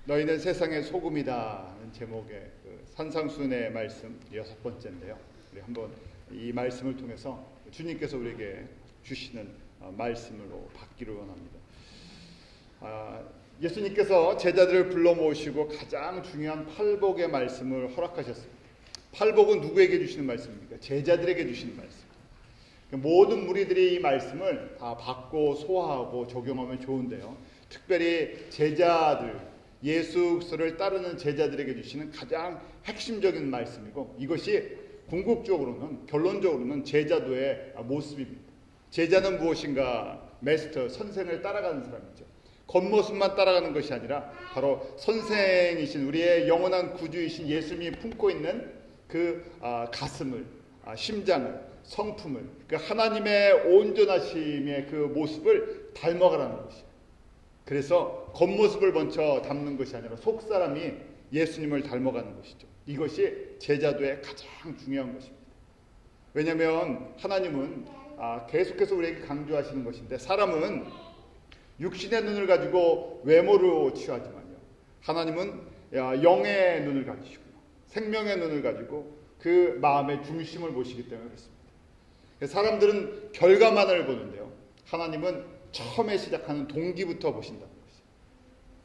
너희는 세상의 소금이다 하는 제목의 산상수훈의 말씀 6번째인데요. 우리 한번 이 말씀을 통해서 주님께서 우리에게 주시는 말씀으로 받기를 원합니다. 예수님께서 제자들을 불러 모으시고 가장 중요한 팔복의 말씀을 허락하셨습니다. 팔복은 누구에게 주시는 말씀입니까? 제자들에게 주시는 말씀. 모든 무리들이 이 말씀을 다 받고 소화하고 적용하면 좋은데요. 특별히 제자들, 예수를 따르는 제자들에게 주시는 가장 핵심적인 말씀이고, 이것이 궁극적으로는, 결론적으로는 제자도의 모습입니다. 제자는 무엇인가? 마스터, 선생을 따라가는 사람이죠. 겉모습만 따라가는 것이 아니라 바로 선생이신 우리의 영원한 구주이신 예수님이 품고 있는 그 가슴을, 심장을, 성품을, 그 하나님의 온전하심의 그 모습을 닮아가라는 것이에요. 그래서 겉모습을 먼저 담는 것이 아니라 속사람이 예수님을 닮아가는 것이죠. 이것이 제자도의 가장 중요한 것입니다. 왜냐하면 하나님은 계속해서 우리에게 강조하시는 것인데, 사람은 육신의 눈을 가지고 외모로 취하지만요, 하나님은 영의 눈을 가지시고요, 생명의 눈을 가지고 그 마음의 중심을 보시기 때문에 그렇습니다. 사람들은 결과만을 보는데요, 하나님은 처음에 시작하는 동기부터 보신다는 것이죠.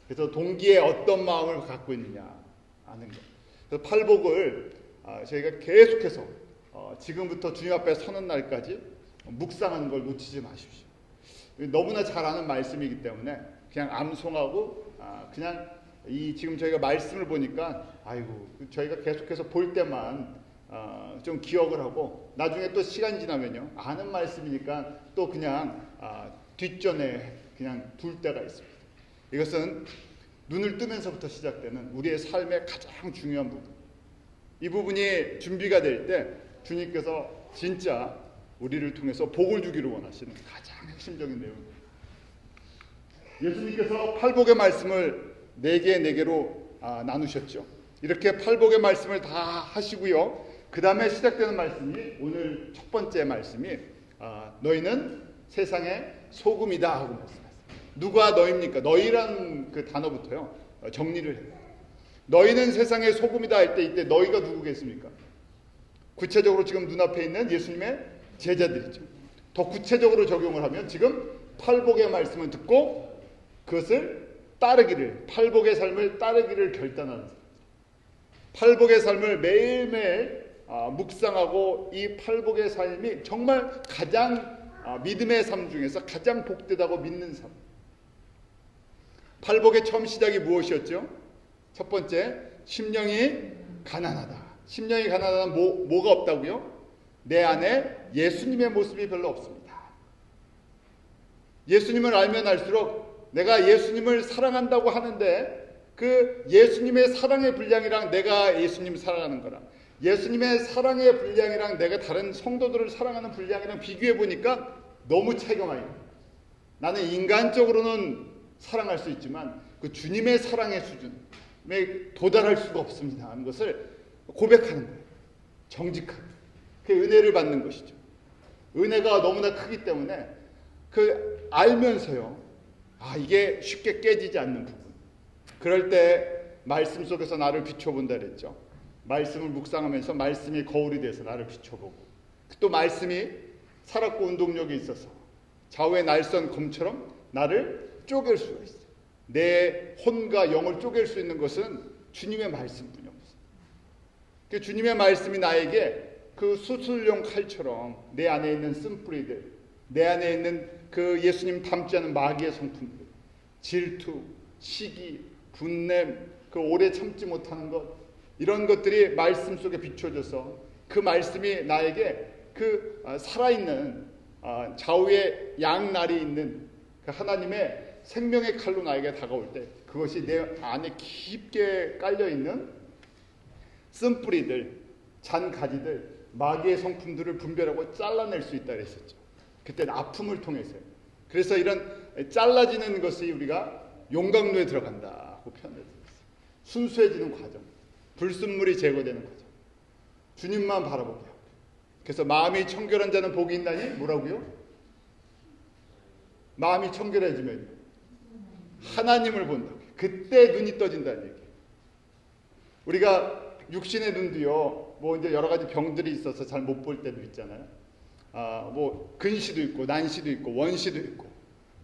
그래서 동기에 어떤 마음을 갖고 있느냐 아는 것. 그래서 팔복을 저희가 계속해서 지금부터 주님 앞에 서는 날까지 묵상하는 걸 놓치지 마십시오. 너무나 잘 아는 말씀이기 때문에 그냥 암송하고 그냥 지금 저희가 말씀을 보니까 저희가 계속해서 볼 때만 좀 기억을 하고, 나중에 또 시간 지나면요, 아는 말씀이니까 또 그냥 뒷전에 그냥 둘 때가 있습니다. 이것은 눈을 뜨면서부터 시작되는 우리의 삶의 가장 중요한 부분. 이 부분이 준비가 될 때 주님께서 진짜 우리를 통해서 복을 주기를 원하시는 가장 핵심적인 내용입니다. 예수님께서 팔복의 말씀을 4개로 나누셨죠. 이렇게 팔복의 말씀을 다 하시고요, 그 다음에 시작되는 말씀이 오늘 첫 번째 말씀이 너희는 세상의 소금이다 하고 말씀하셨어요. 누가 너희입니까? 너희란 그 단어부터요 정리를 해요. 너희는 세상의 소금이다 할 때 이때 너희가 누구겠습니까? 구체적으로 지금 눈앞에 있는 예수님의 제자들이죠. 더 구체적으로 적용을 하면 지금 팔복의 말씀을 듣고 그것을 따르기를, 팔복의 삶을 따르기를 결단하는 사람. 팔복의 삶을 매일매일 묵상하고 이 팔복의 삶이 정말 가장 믿음의 삶 중에서 가장 복되다고 믿는 삶. 팔복의 처음 시작이 무엇이었죠? 첫 번째, 심령이 가난하다. 심령이 가난하다는 뭐가 없다고요? 내 안에 예수님의 모습이 별로 없습니다. 예수님을 알면 알수록 내가 예수님을 사랑한다고 하는데 그 예수님의 사랑의 분량이랑 내가 예수님 사랑하는 거랑 예수님의 사랑의 분량이랑 내가 다른 성도들을 사랑하는 분량이랑 비교해 보니까 너무 차이가 많이 납니다. 나는 인간적으로는 사랑할 수 있지만 그 주님의 사랑의 수준에 도달할 수가 없습니다 하는 것을 고백하는 거예요. 정직하게. 그 은혜를 받는 것이죠. 은혜가 너무나 크기 때문에 그 알면서요, 이게 쉽게 깨지지 않는 부분. 그럴 때 말씀 속에서 나를 비춰본다 그랬죠. 말씀을 묵상하면서 말씀이 거울이 돼서 나를 비춰보고, 또 말씀이 살았고 운동력이 있어서 좌우의 날선 검처럼 나를 쪼갤 수가 있어요. 내 혼과 영을 쪼갤 수 있는 것은 주님의 말씀뿐이 없어요. 주님의 말씀이 나에게 그 수술용 칼처럼 내 안에 있는 쓴뿌리들, 내 안에 있는 그 예수님 닮지 않은 마귀의 성품들, 질투, 시기, 분냄, 그 오래 참지 못하는 것, 이런 것들이 말씀 속에 비춰져서 그 말씀이 나에게 그 살아있는 좌우에 양날이 있는 그 하나님의 생명의 칼로 나에게 다가올 때 그것이 내 안에 깊게 깔려있는 쓴뿌리들, 잔가지들, 마귀의 성품들을 분별하고 잘라낼 수 있다 그랬었죠. 그때는 아픔을 통해서요. 그래서 이런 잘라지는 것이 우리가 용광로에 들어간다고 표현을 드렸어요. 순수해지는 과정, 불순물이 제거되는 과정, 주님만 바라보게 하고. 그래서 마음이 청결한 자는 복이 있나니 뭐라고요? 마음이 청결해지면 하나님을 본다고. 그때 눈이 떠진다는 얘기예요. 우리가 육신의 눈도요, 뭐 이제 여러 가지 병들이 있어서 잘 못 볼 때도 있잖아요. 뭐 근시도 있고 난시도 있고 원시도 있고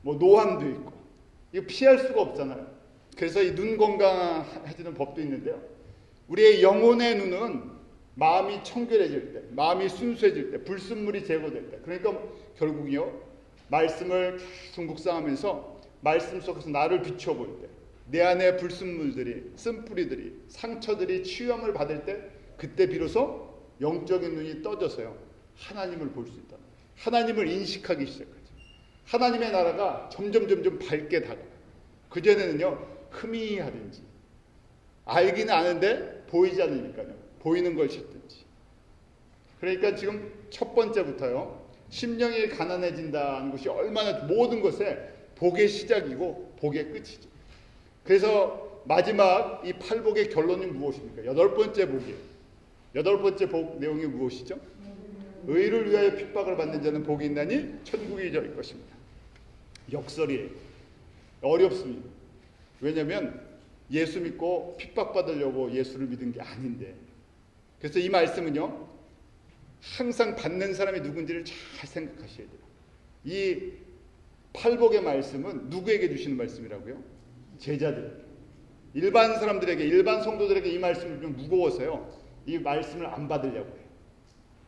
뭐 노안도 있고 이거 피할 수가 없잖아요. 그래서 이 눈 건강해지는 법도 있는데요. 우리의 영혼의 눈은 마음이 청결해질 때, 마음이 순수해질 때, 불순물이 제거될 때, 그러니까 결국요 말씀을 계속 묵상하면서 말씀 속에서 나를 비춰볼 때, 내 안에 불순물들이, 쓴뿌리들이, 상처들이 치유함을 받을 때, 그때 비로소 영적인 눈이 떠져서요 하나님을 볼 수 있다. 하나님을 인식하기 시작하죠. 하나님의 나라가 점점 밝게 다가가요. 그전에는요 흐미하든지 알기는 아는데 보이지 않으니까요 보이는 걸 찾든지. 그러니까 지금 첫 번째부터요 심령이 가난해진다는 것이 얼마나 모든 것에 복의 시작이고 복의 끝이죠. 그래서 마지막 이 팔복의 결론이 무엇입니까? 여덟 번째 복이에요. 여덟 번째 복 내용이 무엇이죠? 의를 위하여 핍박을 받는 자는 복이 있나니 천국이 저일 것입니다. 역설이에요. 어렵습니다. 왜냐하면 예수 믿고 핍박받으려고 예수를 믿은 게 아닌데. 그래서 이 말씀은요 항상 받는 사람이 누군지를 잘 생각하셔야 돼요. 이 팔복의 말씀은 누구에게 주시는 말씀이라고요? 제자들. 일반 사람들에게, 일반 성도들에게 이 말씀이 좀 무거워서요 이 말씀을 안 받으려고 해요.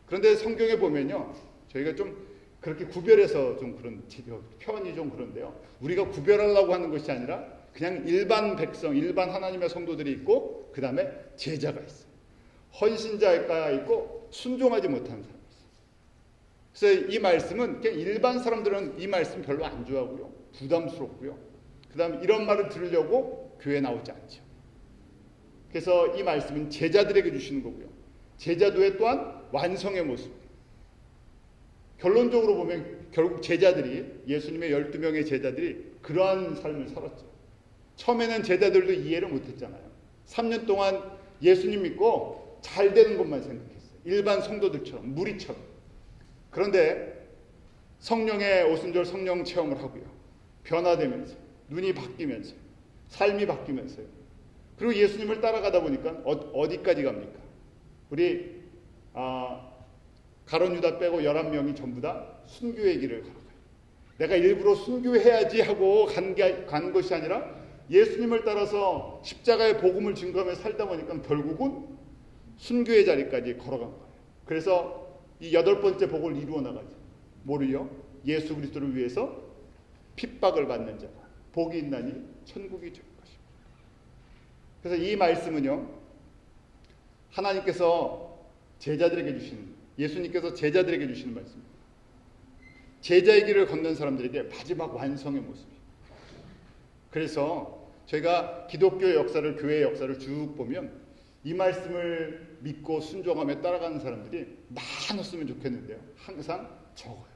그런데 성경에 보면요 저희가 좀 그렇게 구별해서 좀 그런 표현이 좀 그런데요, 우리가 구별하려고 하는 것이 아니라 그냥 일반 백성, 일반 하나님의 성도들이 있고 그 다음에 제자가 있어요. 헌신자가 있고 순종하지 못하는 사람이 있어요. 그래서 이 말씀은 그냥 일반 사람들은 이 말씀 별로 안 좋아하고요, 부담스럽고요, 그 다음에 이런 말을 들으려고 교회에 나오지 않죠. 그래서 이 말씀은 제자들에게 주시는 거고요, 제자도의 또한 완성의 모습이에요. 결론적으로 보면 결국 제자들이, 예수님의 12명의 제자들이 그러한 삶을 살았죠. 처음에는 제자들도 이해를 못했잖아요. 3년 동안 예수님 믿고 잘 되는 것만 생각했어요. 일반 성도들처럼, 무리처럼. 그런데 성령의 오순절 성령 체험을 하고요, 변화되면서, 눈이 바뀌면서, 삶이 바뀌면서요. 그리고 예수님을 따라가다 보니까 어디까지 갑니까? 우리 가룟 유다 빼고 11명이 전부 다 순교의 길을 걸어가요. 내가 일부러 순교해야지 하고 간 것이 아니라 예수님을 따라서 십자가의 복음을 증거하며 살다 보니까 결국은 순교의 자리까지 걸어간 거예요. 그래서 이 여덟 번째 복을 이루어 나가죠. 뭐를요? 예수 그리스도를 위해서 핍박을 받는 자가 복이 있나니 천국이 될 것입니다. 그래서 이 말씀은요, 하나님께서 제자들에게 주시는, 예수님께서 제자들에게 주시는 말씀입니다. 제자의 길을 걷는 사람들에게 마지막 완성의 모습입니다. 그래서 저희가 기독교의 역사를, 교회의 역사를 쭉 보면 이 말씀을 믿고 순종하며 따라가는 사람들이 많았으면 좋겠는데요, 항상 적어요.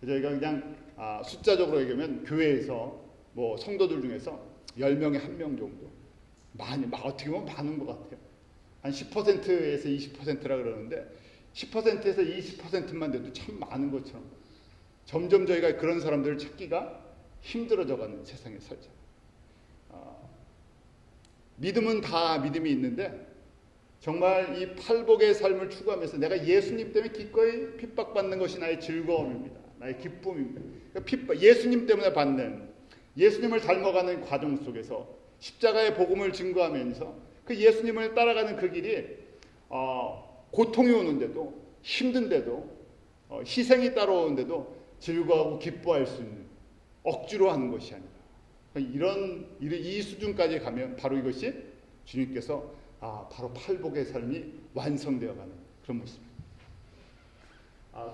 저희가 그냥 숫자적으로 얘기하면 교회에서 뭐 성도들 중에서 10명에 1명 정도, 많이, 어떻게 보면 많은 것 같아요. 한 10%에서 20%라 그러는데 10%에서 20%만 돼도 참 많은 것처럼 점점 저희가 그런 사람들을 찾기가 힘들어져가는 세상에 살죠. 믿음은 다 믿음이 있는데 정말 이 팔복의 삶을 추구하면서 내가 예수님 때문에 기꺼이 핍박받는 것이 나의 즐거움입니다. 나의 기쁨입니다. 그러니까 예수님 때문에 받는, 예수님을 닮아가는 과정 속에서 십자가의 복음을 증거하면서 그 예수님을 따라가는 그 길이 고통이 오는데도, 힘든데도, 희생이 따라오는데도 즐거워하고 기뻐할 수 있는, 억지로 하는 것이 아니라 이 수준까지 가면 바로 이것이 주님께서 바로 팔복의 삶이 완성되어가는 그런 모습입니다.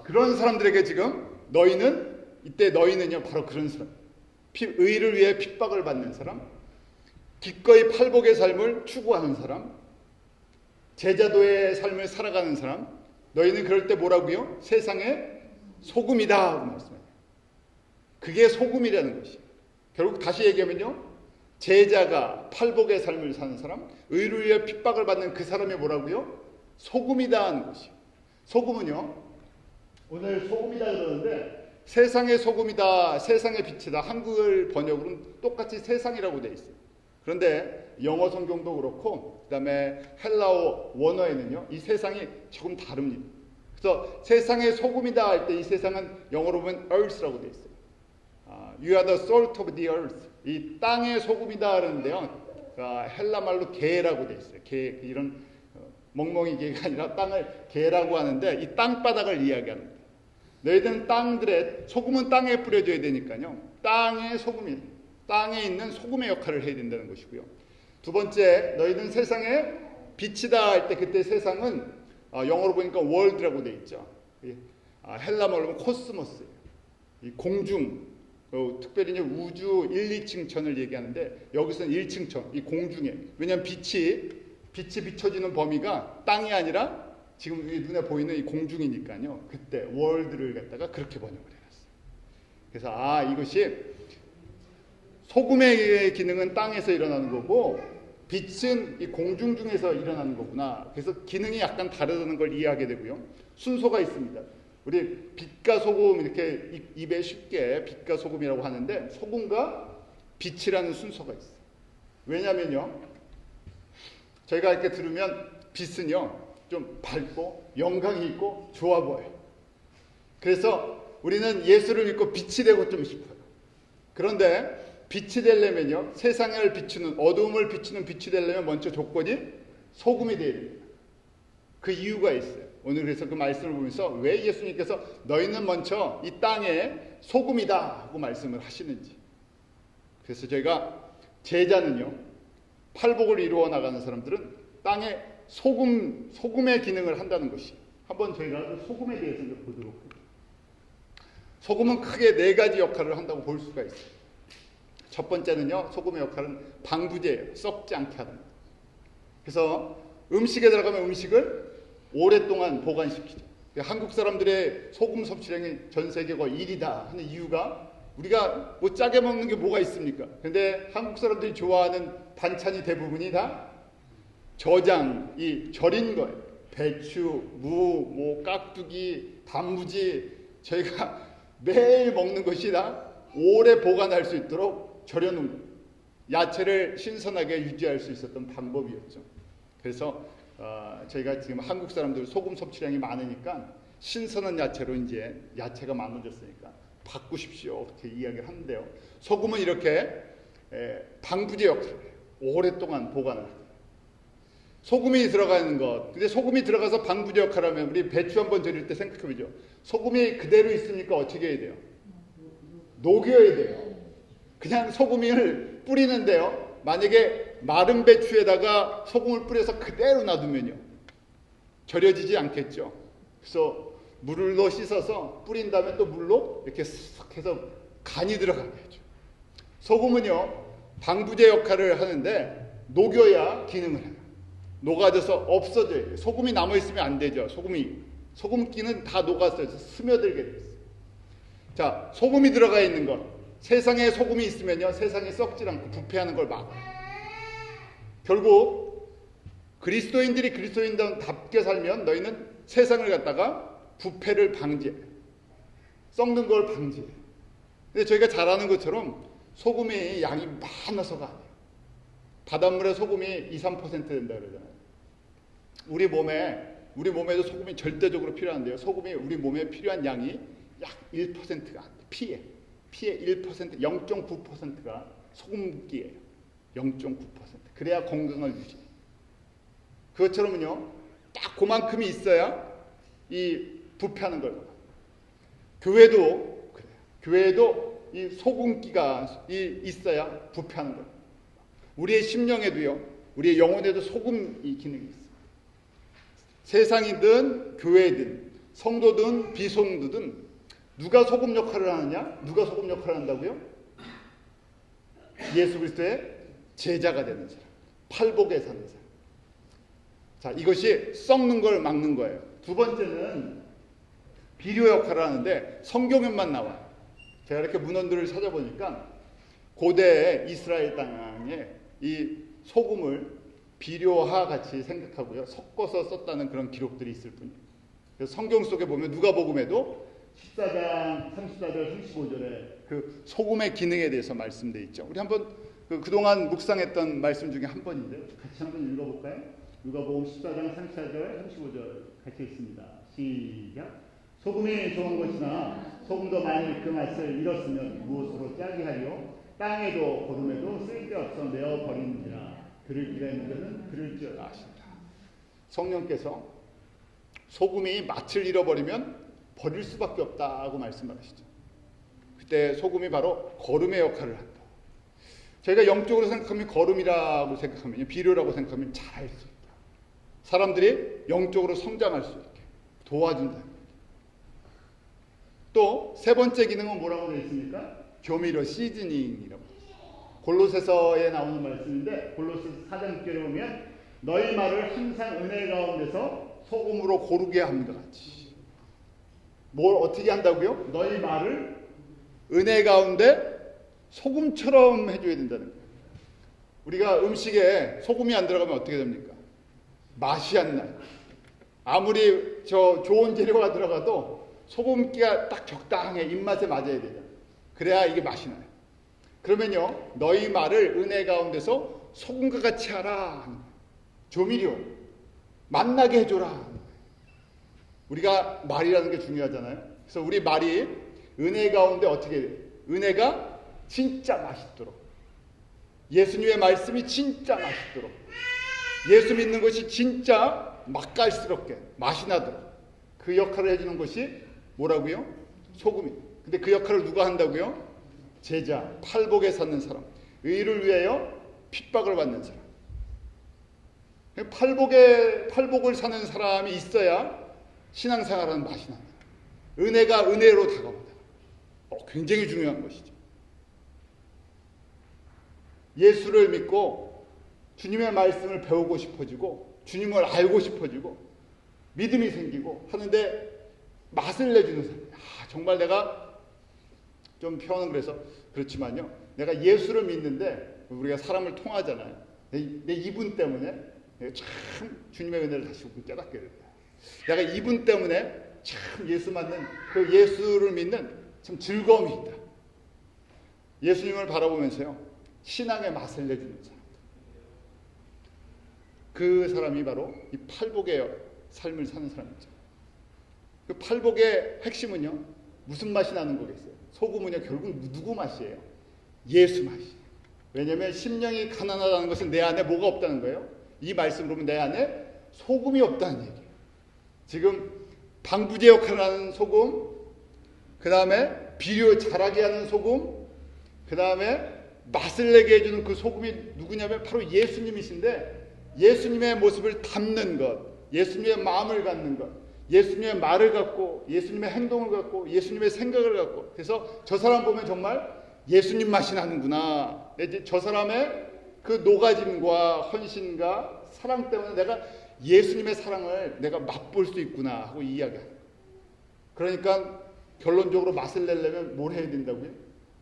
그런 사람들에게 지금 너희는요 바로 그런 사람, 의를 위해 핍박을 받는 사람, 기꺼이 팔복의 삶을 추구하는 사람, 제자도의 삶을 살아가는 사람, 너희는 그럴 때 뭐라고요? 세상의 소금이다 말씀해요. 그게 소금이라는 것이에요. 결국 다시 얘기하면요, 제자가 팔복의 삶을 사는 사람, 의를 위해 핍박을 받는 그 사람이 뭐라고요? 소금이다 하는 것이에요. 소금은요, 오늘 소금이다 그러는데 세상의 소금이다, 세상의 빛이다. 한글 번역으로는 똑같이 세상이라고 돼 있어요. 그런데 영어 성경도 그렇고 그다음에 헬라어 원어에는요, 이 세상이 조금 다릅니다. 그래서 세상의 소금이다 할 때 이 세상은 영어로 보면 earth라고 돼 있어요. You are the salt of the earth. 이 땅의 소금이다 하는데요. 헬라 말로 게라고 돼 있어요. 게, 이런 멍멍이 게가 아니라 땅을 게라고 하는데 이 땅바닥을 이야기하는 거예요. 너희들은 땅들에 소금은 땅에 뿌려줘야 되니까요. 땅의 소금이 땅에 있는 소금의 역할을 해야 된다는 것이고요. 두 번째, 너희들은 세상의 빛이다 할 때 그때 세상은 영어로 보니까 월드라고 돼 있죠. 헬라 말로 보면 코스모스예요. 이 공중, 특별히 이제 우주 1, 2층천을 얘기하는데 여기서는 1층천, 이 공중에. 왜냐하면 빛이 비춰지는 범위가 땅이 아니라 지금 눈에 보이는 이 공중이니까요. 그때 월드를 갖다가 그렇게 번역을 해놨어요. 그래서 이것이 소금의 기능은 땅에서 일어나는 거고 빛은 이 공중 중에서 일어나는 거구나. 그래서 기능이 약간 다르다는 걸 이해하게 되고요. 순서가 있습니다. 우리 빛과 소금 이렇게 입에 쉽게 빛과 소금이라고 하는데 소금과 빛이라는 순서가 있어요. 왜냐면요, 저희가 이렇게 들으면 빛은요 좀 밝고 영광이 있고 좋아 보여요. 그래서 우리는 예수를 믿고 빛이 되고 좀 싶어요. 그런데 빛이 되려면요, 세상을 비추는, 어두움을 비추는 빛이 되려면 먼저 조건이 소금이 되어야 됩니다. 그 이유가 있어요. 오늘 그래서 그 말씀을 보면서 왜 예수님께서 너희는 먼저 이 땅에 소금이다 하고 말씀을 하시는지. 그래서 저희가 제자는요, 팔복을 이루어 나가는 사람들은 땅에 소금의 기능을 한다는 것이. 한번 저희가 소금에 대해서 보도록 할게요. 소금은 크게 4가지 역할을 한다고 볼 수가 있어요. 첫 번째는요, 소금의 역할은 방부제예요. 썩지 않게 하는 것. 그래서 음식에 들어가면 음식을 오랫동안 보관시키죠. 한국 사람들의 소금 섭취량이 전 세계 거의 1위다 하는 이유가 우리가 뭐 짜게 먹는 게 뭐가 있습니까? 근데 한국 사람들이 좋아하는 반찬이 대부분이 다 저장이 절인 거예요. 배추, 무, 깍두기, 단무지, 저희가 매일 먹는 것이 다 오래 보관할 수 있도록 절여놓은 거예요. 야채를 신선하게 유지할 수 있었던 방법이었죠. 그래서 저희가 지금 한국 사람들 소금 섭취량이 많으니까 신선한 야채로 이제 야채가 많아졌으니까 바꾸십시오 그렇게 이야기를 하는데요. 소금은 이렇게 방부제 역할을 해요. 오랫동안 보관을 합니다. 소금이 들어가는 것. 근데 소금이 들어가서 방부제 역할을 하면 우리 배추 한번 절일 때 생각해보죠. 소금이 그대로 있으니까 어떻게 해야 돼요? 녹여야 돼요. 그냥 소금을 뿌리는데요. 만약에 마른 배추에다가 소금을 뿌려서 그대로 놔두면요, 절여지지 않겠죠. 그래서 물로 씻어서 뿌린 다음에 또 물로 이렇게 싹 해서 간이 들어가게 하죠. 소금은요, 방부제 역할을 하는데 녹여야 기능을 해요. 녹아져서 없어져야 돼요. 소금이 남아있으면 안 되죠. 소금기는 다 녹았어요. 스며들게 됐어요. 자, 소금이 들어가 있는 것. 세상에 소금이 있으면요, 세상이 썩지 않고 부패하는 걸 막아요. 결국 그리스도인들이 그리스도인답게 살면 너희는 세상을 갖다가 부패를 방지해요. 썩는 걸 방지해요. 근데 저희가 잘 아는 것처럼 소금이 양이 많아서가 아니에요. 바닷물에 소금이 2, 3% 된다 그러잖아요. 우리 몸에도 소금이 절대적으로 필요한데요. 소금이 우리 몸에 필요한 양이 약 1%가 안 돼요. 피의 1%, 0.9%가 소금기예요. 0.9%. 그래야 건강을 유지해요. 그것처럼요, 딱 그만큼이 있어야 이 부패하는 걸 막아요. 교회도 그래요. 교회도 이 소금기가 있어야 부패하는 거예요. 우리의 심령에도요, 우리의 영혼에도 소금이 기능이 있어요. 세상이든 교회든 성도든 비성도든 누가 소금 역할을 하느냐? 누가 소금 역할을 한다고요? 예수 그리스도의 제자가 되는 사람, 팔복에 사는 사람. 자, 이것이 썩는 걸 막는 거예요. 두 번째는 비료 역할을 하는데 성경에만 나와요. 제가 이렇게 문헌들을 찾아보니까 고대 이스라엘 땅에 이 소금을 비료와 같이 생각하고요, 섞어서 썼다는 그런 기록들이 있을 뿐이에요. 그래서 성경 속에 보면 누가복음에도 14장 34절 35절에 그 소금의 기능에 대해서 말씀되어 있죠. 우리 한번 그동안 묵상했던 말씀 중에 한 번인데 같이 한번 읽어볼까요? 누가복음 14장 34절 35절 같이 읽습니다. 시작. 소금이 좋은 것이나 소금도 만일 그 맛을 잃었으면 무엇으로 짜게 하리요? 땅에도 거름에도 쓸데없어 내어 버리느니라. 들을 귀가 있는 자는 들을 줄 아신다. 성령께서 소금이 맛을 잃어버리면 버릴 수밖에 없다고 말씀하시죠. 그때 소금이 바로 거름의 역할을 한다. 저희가 영적으로 생각하면 거름이라고 생각하면, 비료라고 생각하면 잘할 수 있다. 사람들이 영적으로 성장할 수 있게 도와준다. 또 세 번째 기능은 뭐라고 되어 있습니까? 교미로 시즈닝이라고. 골로새서에 나오는 말씀인데 골로새 4장 6절에 보면 너희 말을 항상 은혜 가운데서 소금으로 고르게 함과 같이. 뭘 어떻게 한다고요? 너희 말을 은혜 가운데 소금처럼 해줘야 된다는 거예요. 우리가 음식에 소금이 안 들어가면 어떻게 됩니까? 맛이 안 나요. 아무리 좋은 재료가 들어가도 소금기가 딱 적당해 입맛에 맞아야 되잖아요. 그래야 이게 맛이 나요. 그러면요, 너희 말을 은혜 가운데서 소금과 같이 하라. 조미료, 맛나게 해줘라. 우리가 말이라는 게 중요하잖아요. 그래서 우리 말이 은혜 가운데 어떻게 돼요? 은혜가 진짜 맛있도록, 예수님의 말씀이 진짜 맛있도록, 예수 믿는 것이 진짜 맛깔스럽게 맛이 나도록 그 역할을 해주는 것이 뭐라고요? 소금이. 근데 그 역할을 누가 한다고요? 제자, 팔복에 사는 사람, 의를 위하여 핍박을 받는 사람. 팔복을 사는 사람이 있어야 신앙생활하는 맛이 납니다. 은혜가 은혜로 다가온다. 굉장히 중요한 것이죠. 예수를 믿고 주님의 말씀을 배우고 싶어지고 주님을 알고 싶어지고 믿음이 생기고 하는데 맛을 내주는 사람. 정말 내가 좀 표현은 그래서 그렇지만요. 내가 예수를 믿는데 우리가 사람을 통하잖아요. 내 이분 때문에 내가 참 주님의 은혜를 다시 깨닫게 됩니다. 내가 이분 때문에 참 예수 맞는 그 예수를 믿는 참 즐거움이 있다. 예수님을 바라보면서요. 신앙의 맛을 내주는 사람. 그 사람이 바로 이 팔복의 삶을 사는 사람이죠. 그 팔복의 핵심은요. 무슨 맛이 나는 거겠어요? 소금은요. 결국 누구 맛이에요? 예수 맛이에요. 왜냐하면 심령이 가난하다는 것은 내 안에 뭐가 없다는 거예요? 이 말씀으로 보면 내 안에 소금이 없다는 얘기예요. 지금 방부제 역할을 하는 소금, 그 다음에 비료 자라게 하는 소금, 그 다음에 맛을 내게 해주는 그 소금이 누구냐면 바로 예수님이신데 예수님의 모습을 담는 것, 예수님의 마음을 갖는 것, 예수님의 말을 갖고 예수님의 행동을 갖고 예수님의 생각을 갖고 그래서 저 사람 보면 정말 예수님 맛이 나는구나. 저 사람의 그 노가짐과 헌신과 사랑 때문에 내가 예수님의 사랑을 내가 맛볼 수 있구나 하고 이야기합니다. 그러니까 결론적으로 맛을 내려면 뭘 해야 된다고요?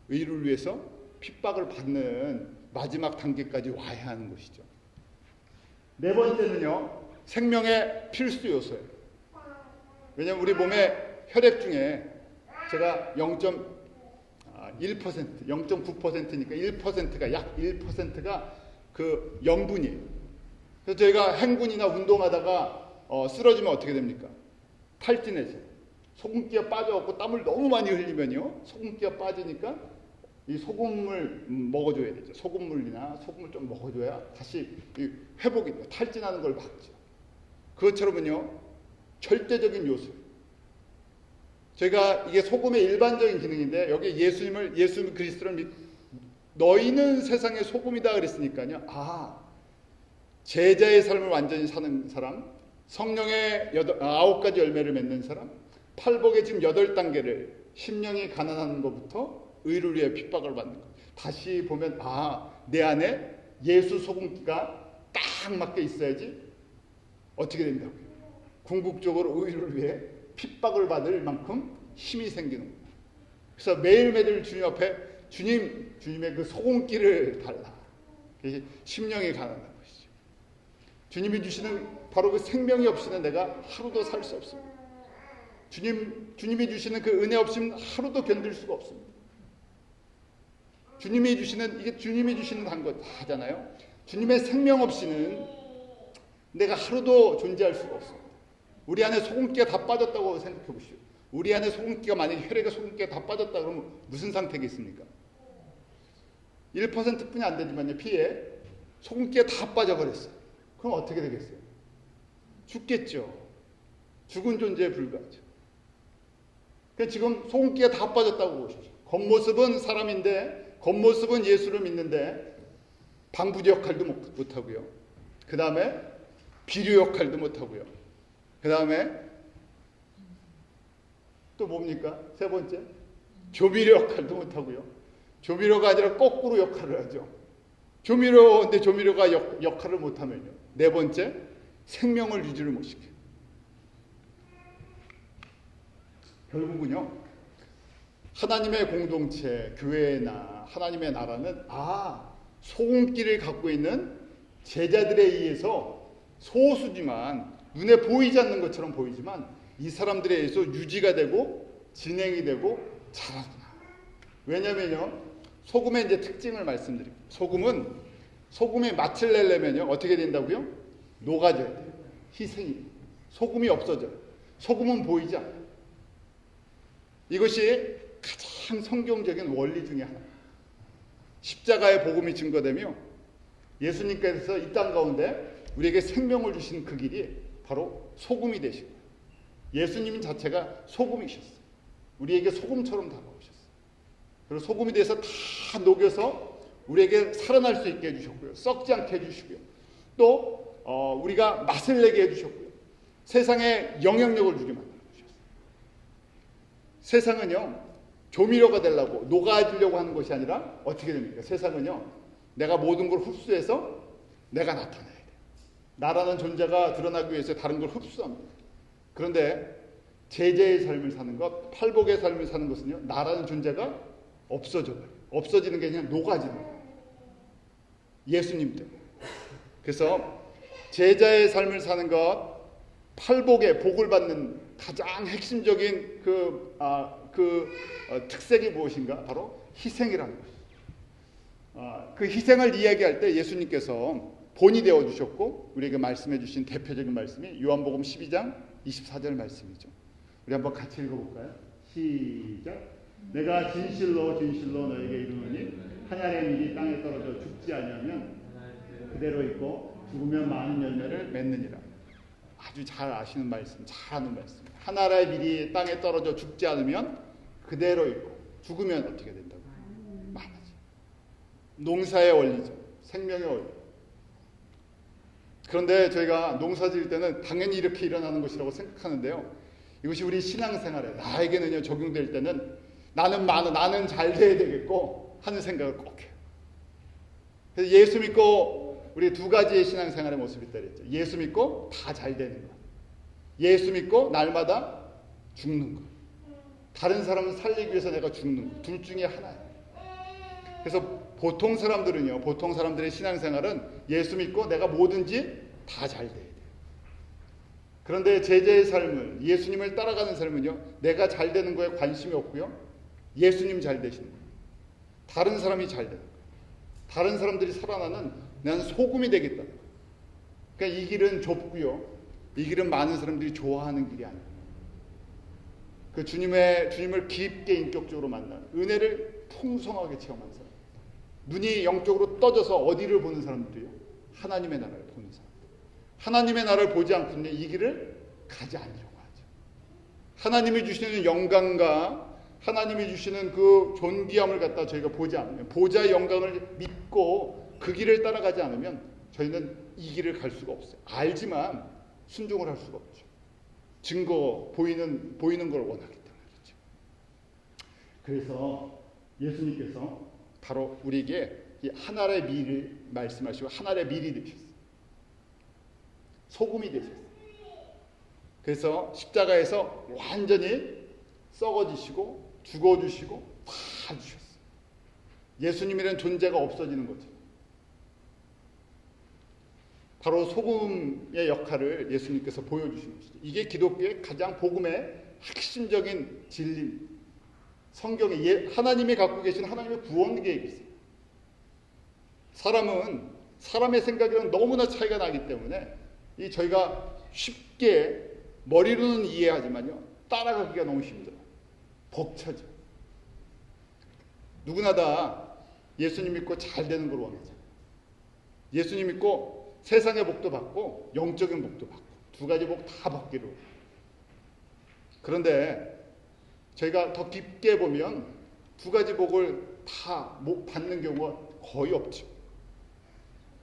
의를 위해서 핍박을 받는 마지막 단계까지 와야 하는 것이죠. 네 번째는요. 생명의 필수 요소예요. 왜냐하면 우리 몸의 혈액 중에 제가 0.9%니까 1%가 약 1%가 그 염분이에요. 그래서 저희가 행군이나 운동하다가 쓰러지면 어떻게 됩니까? 탈진해져요. 소금기가 빠져갖고 땀을 너무 많이 흘리면요. 소금기가 빠지니까 이 소금을 먹어줘야 되죠. 소금물이나 소금을 좀 먹어줘야 다시 회복이 돼요. 탈진하는 걸 막죠. 그것처럼은요. 절대적인 요소예요. 저희가 이게 소금의 일반적인 기능인데 여기 예수 그리스도를 너희는 세상의 소금이다 그랬으니까요. 제자의 삶을 완전히 사는 사람, 성령의 9가지 열매를 맺는 사람, 팔복의 지금 8단계를 심령이 가난한 것부터 의를 위해 핍박을 받는 것. 다시 보면 내 안에 예수 소금기가 딱 맞게 있어야지 어떻게 된다고요? 궁극적으로 의를 위해 핍박을 받을 만큼 힘이 생기는 거예요. 그래서 매일매일 주님 앞에 주님의 그 소금기를 달라. 그래서 심령이 가난한 것이죠. 주님이 주시는 바로 그 생명이 없이는 내가 하루도 살 수 없습니다. 주님이 주시는 그 은혜 없이는 하루도 견딜 수가 없습니다. 주님이 주시는 단 것 하잖아요. 주님의 생명 없이는 내가 하루도 존재할 수가 없습니다. 우리 안에 소금기가 다 빠졌다고 생각해 보시오. 우리 안에 소금기가 만약에 혈액에 소금기가 다 빠졌다 그러면 무슨 상태겠습니까? 1%뿐이 안 되지만요. 피에 소금기가 다 빠져버렸어요. 그럼 어떻게 되겠어요? 죽겠죠. 죽은 존재에 불과하죠. 그러니까 지금 소금기가 다 빠졌다고 보시죠. 겉모습은 사람인데, 겉모습은 예수를 믿는데 방부제 역할도 못하고요. 그 다음에 비료 역할도 못하고요. 그 다음에 또 뭡니까? 세 번째, 조미료 역할도 못하고요. 조미료가 아니라 거꾸로 역할을 하죠. 조미료인데 조미료가 역할을 못하면요. 네 번째, 생명을 유지를 못시켜요. 결국은요, 하나님의 공동체, 교회나 하나님의 나라는 소금기를 갖고 있는 제자들에 의해서 소수지만 눈에 보이지 않는 것처럼 보이지만 이 사람들에 의해서 유지가 되고 진행이 되고 자라구나. 왜냐면요, 소금의 이제 특징을 말씀드릴게요. 소금이 맛을 내려면요 어떻게 된다고요? 녹아져야 돼요. 희생이. 소금이 없어져요. 소금은 보이지 않아요. 이것이 가장 성경적인 원리 중에 하나. 십자가의 복음이 증거되며 예수님께서 이 땅 가운데 우리에게 생명을 주신 그 길이 바로 소금이 되신 거예요. 예수님 자체가 소금이셨어요. 우리에게 소금처럼 다가오셨어요. 그리고 소금이 돼서 다 녹여서 우리에게 살아날 수 있게 해주셨고요. 썩지 않게 해주시고요. 또 우리가 맛을 내게 해주셨고요. 세상에 영향력을 주게 만들어주셨어요. 세상은요, 조미료가 되려고 녹아지려고 하는 것이 아니라 어떻게 됩니까? 세상은요, 내가 모든 걸 흡수해서 내가 나타나야 돼요. 나라는 존재가 드러나기 위해서 다른 걸 흡수합니다. 그런데 제자의 삶을 사는 것, 팔복의 삶을 사는 것은요, 나라는 존재가 없어져요. 없어지는 게 그냥 녹아지는 거예요. 예수님 때문에. 그래서 제자의 삶을 사는 것, 팔복의 복을 받는 가장 핵심적인 특색이 무엇인가? 바로 희생이라는 것이죠. 그 희생을 이야기할 때 예수님께서 본이 되어 주셨고 우리에게 말씀해 주신 대표적인 말씀이 요한복음 12장 24절 말씀이죠. 우리 한번 같이 읽어볼까요? 시작. 내가 진실로 진실로 너에게 이르노니 한 알의 밀이 땅에 떨어져 죽지 아니하면 그대로 있고 죽으면 많은 열매를 맺느니라. 아주 잘 아시는 말씀, 잘 아는 말씀. 한 알의 밀이 땅에 떨어져 죽지 않으면 그대로 있고 죽으면 어떻게 된다고? 많아져. 농사의 원리죠. 생명의 원리. 그런데 저희가 농사 지을 때는 당연히 이렇게 일어나는 것이라고 생각하는데요. 이것이 우리 신앙생활에 나에게는요 적용될 때는 나는 잘 돼야 되겠고 하는 생각을 꼭 해요. 그래서 예수 믿고 우리 두 가지의 신앙생활의 모습이 있다 그랬죠. 예수 믿고 다 잘 되는 것. 예수 믿고 날마다 죽는 것. 다른 사람을 살리기 위해서 내가 죽는 것. 둘 중에 하나예요. 그래서 보통 사람들의 신앙생활은 예수 믿고 내가 뭐든지 다 잘 돼야 돼요. 그런데 제자의 삶을, 예수님을 따라가는 삶은요, 내가 잘 되는 거에 관심이 없고요, 예수님 잘 되시는 거예요. 다른 사람이 잘 되는 거예요. 다른 사람들이 살아나는 나는 소금이 되겠다. 그러니까 이 길은 좁고요, 이 길은 많은 사람들이 좋아하는 길이 아니에요. 그 주님을 깊게 인격적으로 만나는 은혜를 풍성하게 체험하는 사람. 눈이 영적으로 떠져서 어디를 보는 사람들이요? 하나님의 나라를 보는 사람들. 하나님의 나라를 보지 않고는 이 길을 가지 않으려고 하죠. 하나님이 주시는 영광과 하나님이 주시는 그 존귀함을 갖다 저희가 보지 않으면, 보좌의 영광을 믿고 그 길을 따라가지 않으면 저희는 이 길을 갈 수가 없어요. 알지만 순종을 할 수가 없죠. 증거, 보이는 걸 원하기 때문이죠. 그래서 예수님께서 바로 우리에게 이 한 알의 밀을 말씀하시고 한 알의 밀이 되셨어요. 소금이 되셨어요. 그래서 십자가에서 완전히 썩어지시고 죽어주시고 다 주셨어요. 예수님이라는 존재가 없어지는 거죠. 바로 소금의 역할을 예수님께서 보여주신 것이죠. 이게 기독교의 가장 복음의 핵심적인 진리, 성경에 하나님이 갖고 계신 하나님의 구원 계획이 있어요. 사람은 사람의 생각이랑 너무나 차이가 나기 때문에 저희가 쉽게 머리로는 이해하지만요, 따라가기가 너무 힘들어요. 벅차죠. 누구나 다 예수님 믿고 잘 되는 걸 원하잖아요. 예수님 믿고 세상의 복도 받고 영적인 복도 받고 두 가지 복 다 받기로. 그런데 저희가 더 깊게 보면 두 가지 복을 다 받는 경우가 거의 없죠.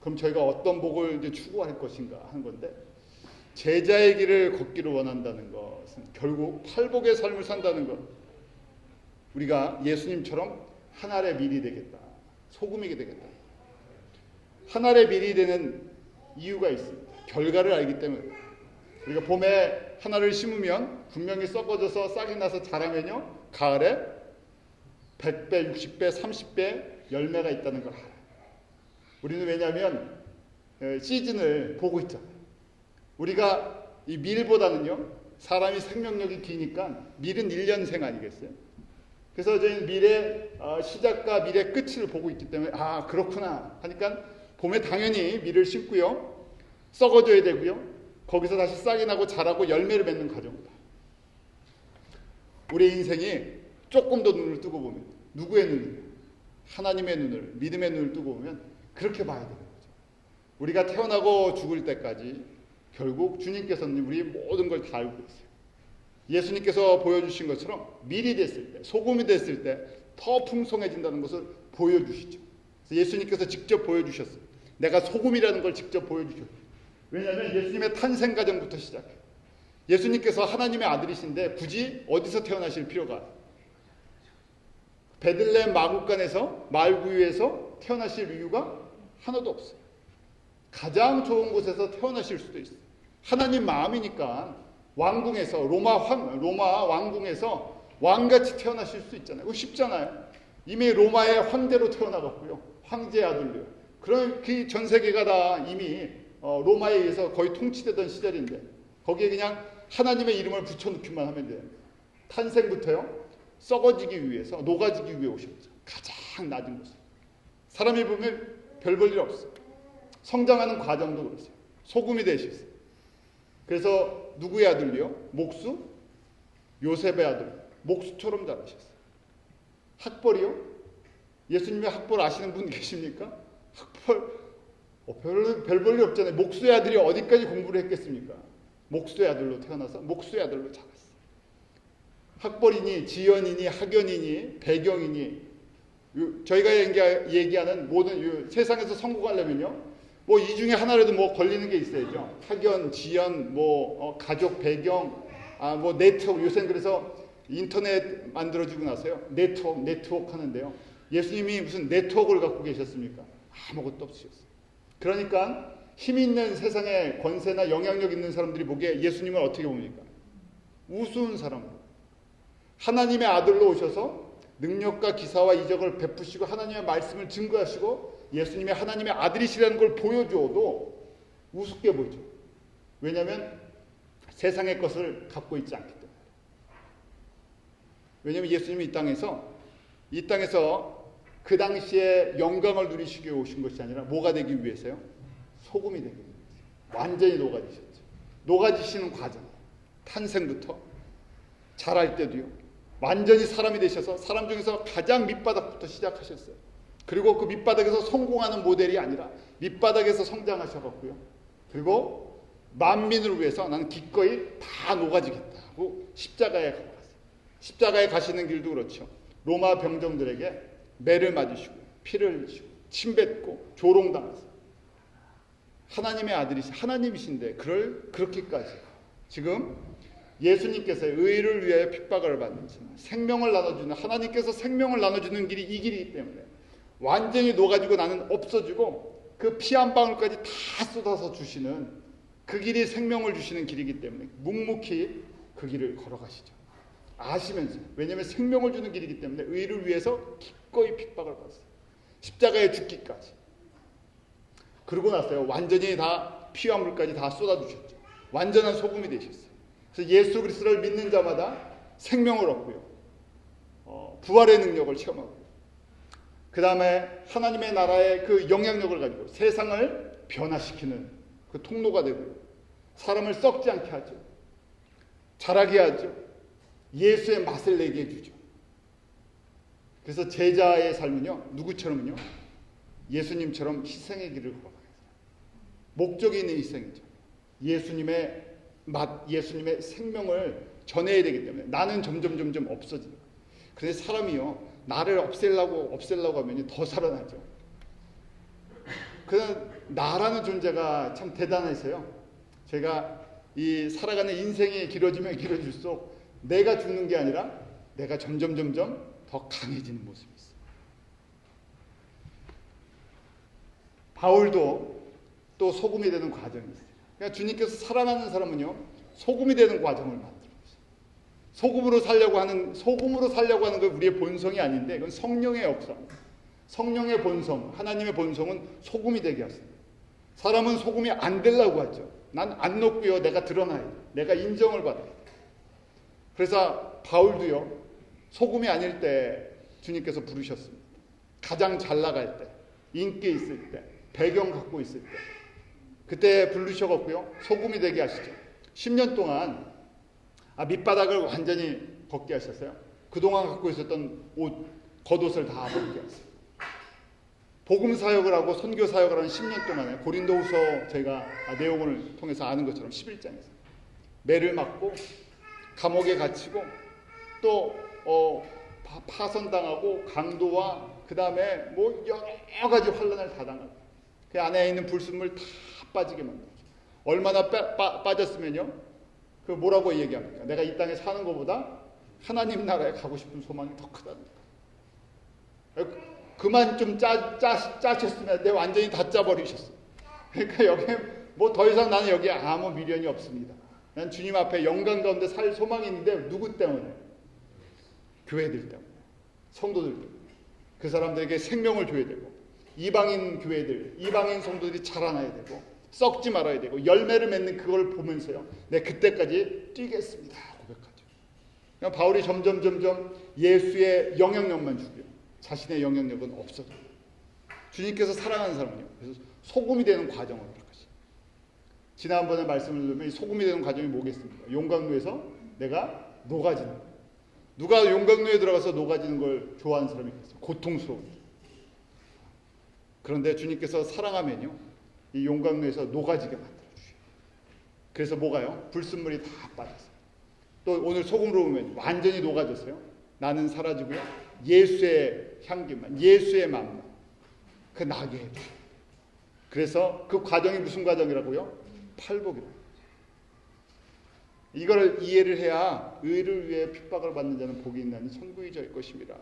그럼 저희가 어떤 복을 이제 추구할 것인가 하는 건데, 제자의 길을 걷기를 원한다는 것은 결국 팔복의 삶을 산다는 것. 우리가 예수님처럼 하늘의 밀이 되겠다, 소금이 되겠다. 하늘의 밀이 되는 이유가 있습니다. 결과를 알기 때문에. 우리가 봄에 하나를 심으면 분명히 썩어져서 싹이 나서 자라면요, 가을에 100배, 60배, 30배 열매가 있다는 걸 알아요. 우리는 왜냐하면 시즌을 보고 있잖아요. 우리가 이 밀보다는요, 사람이 생명력이 기니까 밀은 1년생 아니겠어요? 그래서 저희는 밀의 시작과 밀의 끝을 보고 있기 때문에 아, 그렇구나 하니까 봄에 당연히 밀을 심고요, 썩어줘야 되고요, 거기서 다시 싹이 나고 자라고 열매를 맺는 과정이다. 우리의 인생이 조금 더 눈을 뜨고 보면, 누구의 눈을? 하나님의 눈을, 믿음의 눈을 뜨고 보면 그렇게 봐야 되는 거죠. 우리가 태어나고 죽을 때까지 결국 주님께서는 우리의 모든 걸 다 알고 있어요. 예수님께서 보여주신 것처럼 밀이 됐을 때, 소금이 됐을 때 더 풍성해진다는 것을 보여주시죠. 그래서 예수님께서 직접 보여주셨어요. 내가 소금이라는 걸 직접 보여주셨어요. 왜냐하면 예수님의 탄생 과정부터 시작해요. 예수님께서 하나님의 아들이신데 굳이 어디서 태어나실 필요가, 베들레헴 마구간에서 말구유에서 태어나실 이유가 하나도 없어요. 가장 좋은 곳에서 태어나실 수도 있어요. 하나님 마음이니까 왕궁에서, 로마 왕궁에서 왕같이 태어나실 수 있잖아요. 그거 쉽잖아요. 이미 로마의 황제로 태어나갔고요, 황제의 아들로요. 그런 그 전 세계가 다 이미 로마에 의해서 거의 통치되던 시절인데 거기에 그냥 하나님의 이름을 붙여놓기만 하면 돼요. 탄생부터요, 썩어지기 위해서, 녹아지기 위해 오셨죠. 가장 낮은 곳에. 사람이 보면 별 볼 일 없어요. 성장하는 과정도 그렇어요. 소금이 되셨어요. 그래서 누구의 아들이요? 목수? 요셉의 아들. 목수처럼 자라셨어요. 학벌이요? 예수님의 학벌 아시는 분 계십니까? 학벌 별 볼 일 없잖아요. 목수의 아들이 어디까지 공부를 했겠습니까? 목수의 아들로 태어나서 목수의 아들로 자랐어요. 학벌이니 지연이니 학연이니 배경이니 저희가 얘기하는 모든 세상에서 성공하려면요, 뭐 이 중에 하나라도 뭐 걸리는 게 있어야죠. 학연, 지연, 가족 배경, 뭐 네트워크. 요새는 그래서 인터넷 만들어주고 나서요, 네트워크 하는데요. 예수님이 무슨 네트워크를 갖고 계셨습니까? 아무것도 없으셨어요. 그러니까 힘 있는 세상에 권세나 영향력 있는 사람들이 보기에 예수님을 어떻게 봅니까? 우스운 사람으로. 하나님의 아들로 오셔서 능력과 기사와 이적을 베푸시고 하나님의 말씀을 증거하시고 예수님의 하나님의 아들이시라는 걸 보여줘도 우습게 보이죠. 왜냐하면 세상의 것을 갖고 있지 않기 때문에. 왜냐하면 예수님이 이 땅에서 그 당시에 영광을 누리시기 위해 오신 것이 아니라 뭐가 되기 위해서요? 소금이 되기 위해서. 완전히 녹아지셨죠. 녹아지시는 과정. 탄생부터 자랄 때도요, 완전히 사람이 되셔서 사람 중에서 가장 밑바닥부터 시작하셨어요. 그리고 그 밑바닥에서 성공하는 모델이 아니라 밑바닥에서 성장하셔갖고요, 그리고 만민을 위해서 나는 기꺼이 다 녹아지겠다고 십자가에 가고 갔어요. 십자가에 가시는 길도 그렇죠. 로마 병정들에게 매를 맞으시고 피를 흘리시고 침뱉고 조롱당하세요. 하나님의 아들이신 하나님이신데 그렇게까지 지금 예수님께서 의를 위하여 핍박을 받는지만 생명을 나눠주는, 하나님께서 생명을 나눠주는 길이 이 길이기 때문에 완전히 녹아지고 나는 없어지고 그 피 한 방울까지 다 쏟아서 주시는 그 길이 생명을 주시는 길이기 때문에 묵묵히 그 길을 걸어가시죠. 아시면서. 왜냐하면 생명을 주는 길이기 때문에 의를 위해서 기꺼이 핍박을 받았어요. 십자가에 죽기까지. 그러고 나서요, 완전히 다 피와 물까지 다 쏟아주셨죠. 완전한 소금이 되셨어요. 그래서 예수 그리스도를 믿는 자마다 생명을 얻고요. 부활의 능력을 체험하고, 그 다음에 하나님의 나라의 그 영향력을 가지고 세상을 변화시키는 그 통로가 되고요. 사람을 썩지 않게 하죠. 자라게 하죠. 예수의 맛을 내게 해주죠. 그래서 제자의 삶은요, 누구처럼요? 예수님처럼 희생의 길을 걸어가요. 목적이 있는 희생이죠. 예수님의 맛, 예수님의 생명을 전해야 되기 때문에 나는 점점 없어지는 거예요. 그래서 사람이요, 나를 없애려고 하면 더 살아나죠. 그래서 나라는 존재가 참 대단해서요. 제가 이 살아가는 인생이 길어지면 길어질수록 내가 죽는 게 아니라 내가 점점 더 강해지는 모습이 있어요. 바울도 또 소금이 되는 과정이 있어요. 그러니까 주님께서 사랑하는 사람은요, 소금이 되는 과정을 만들어요. 소금으로 살려고 하는 건 우리의 본성이 아닌데, 그건 성령의 역사입니다. 성령의 본성, 하나님의 본성은 소금이 되게 하십니다. 사람은 소금이 안 되려고 하죠. 난 안 녹고요, 내가 드러나야 돼. 내가 인정을 받아야 돼. 그래서 바울도요, 소금이 아닐 때 주님께서 부르셨습니다. 가장 잘 나갈 때, 인기 있을 때, 배경 갖고 있을 때, 그때 부르셔갖고요, 소금이 되게 하시죠. 10년 동안 밑바닥을 완전히 벗게 하셨어요. 그동안 갖고 있었던 겉옷을 다 벗게 하셨어요. 복음 사역을 하고 선교 사역을 하는 10년 동안에 고린도후서 제가 내용을 통해서 아는 것처럼 11장에서 매를 맞고 감옥에 갇히고 또 파선당하고 강도와 그 다음에 뭐 여러 가지 환난을 다 당하고 그 안에 있는 불순물 다 빠지게 만들죠. 얼마나 빠졌으면요, 그 뭐라고 얘기합니까? 내가 이 땅에 사는 것보다 하나님 나라에 가고 싶은 소망이 더 크다는 거예요. 그만 좀 짜셨으면 내 완전히 다 짜버리셨어요. 그러니까 여기 뭐 더 이상 나는 여기에 아무 미련이 없습니다. 난 주님 앞에 영광 가운데 살 소망이 있는데 누구 때문에? 교회들 때문에, 성도들 때문에. 그 사람들에게 생명을 줘야 되고, 이방인 교회들, 이방인 성도들이 자라나야 되고, 썩지 말아야 되고, 열매를 맺는 그걸 보면서요, 네, 그때까지 뛰겠습니다 고백하죠. 그러니까 바울이 점점 예수의 영향력만 주고요, 자신의 영향력은 없어져요. 주님께서 사랑하는 사람은요, 그래서 소금이 되는 과정을 할 것이에요. 지난번에 말씀을 드리면 이 소금이 되는 과정이 뭐겠습니까? 용광로에서 내가 녹아지는 거예요. 누가 용광로에 들어가서 녹아지는 걸 좋아하는 사람이 있겠어요? 고통스러운. 그런데 주님께서 사랑하면요, 이 용광로에서 녹아지게 만들어주셔요. 그래서 뭐가요? 불순물이 다 빠졌어요. 또 오늘 소금으로 보면 완전히 녹아졌어요. 나는 사라지고요, 예수의 향기만, 예수의 맛만 그 나게 해주셔요. 그래서 그 과정이 무슨 과정이라고요? 팔복이라고. 이걸 이해를 해야 의를 위해 핍박을 받는 자는 복이 있나니 천국이 저희 것입니다.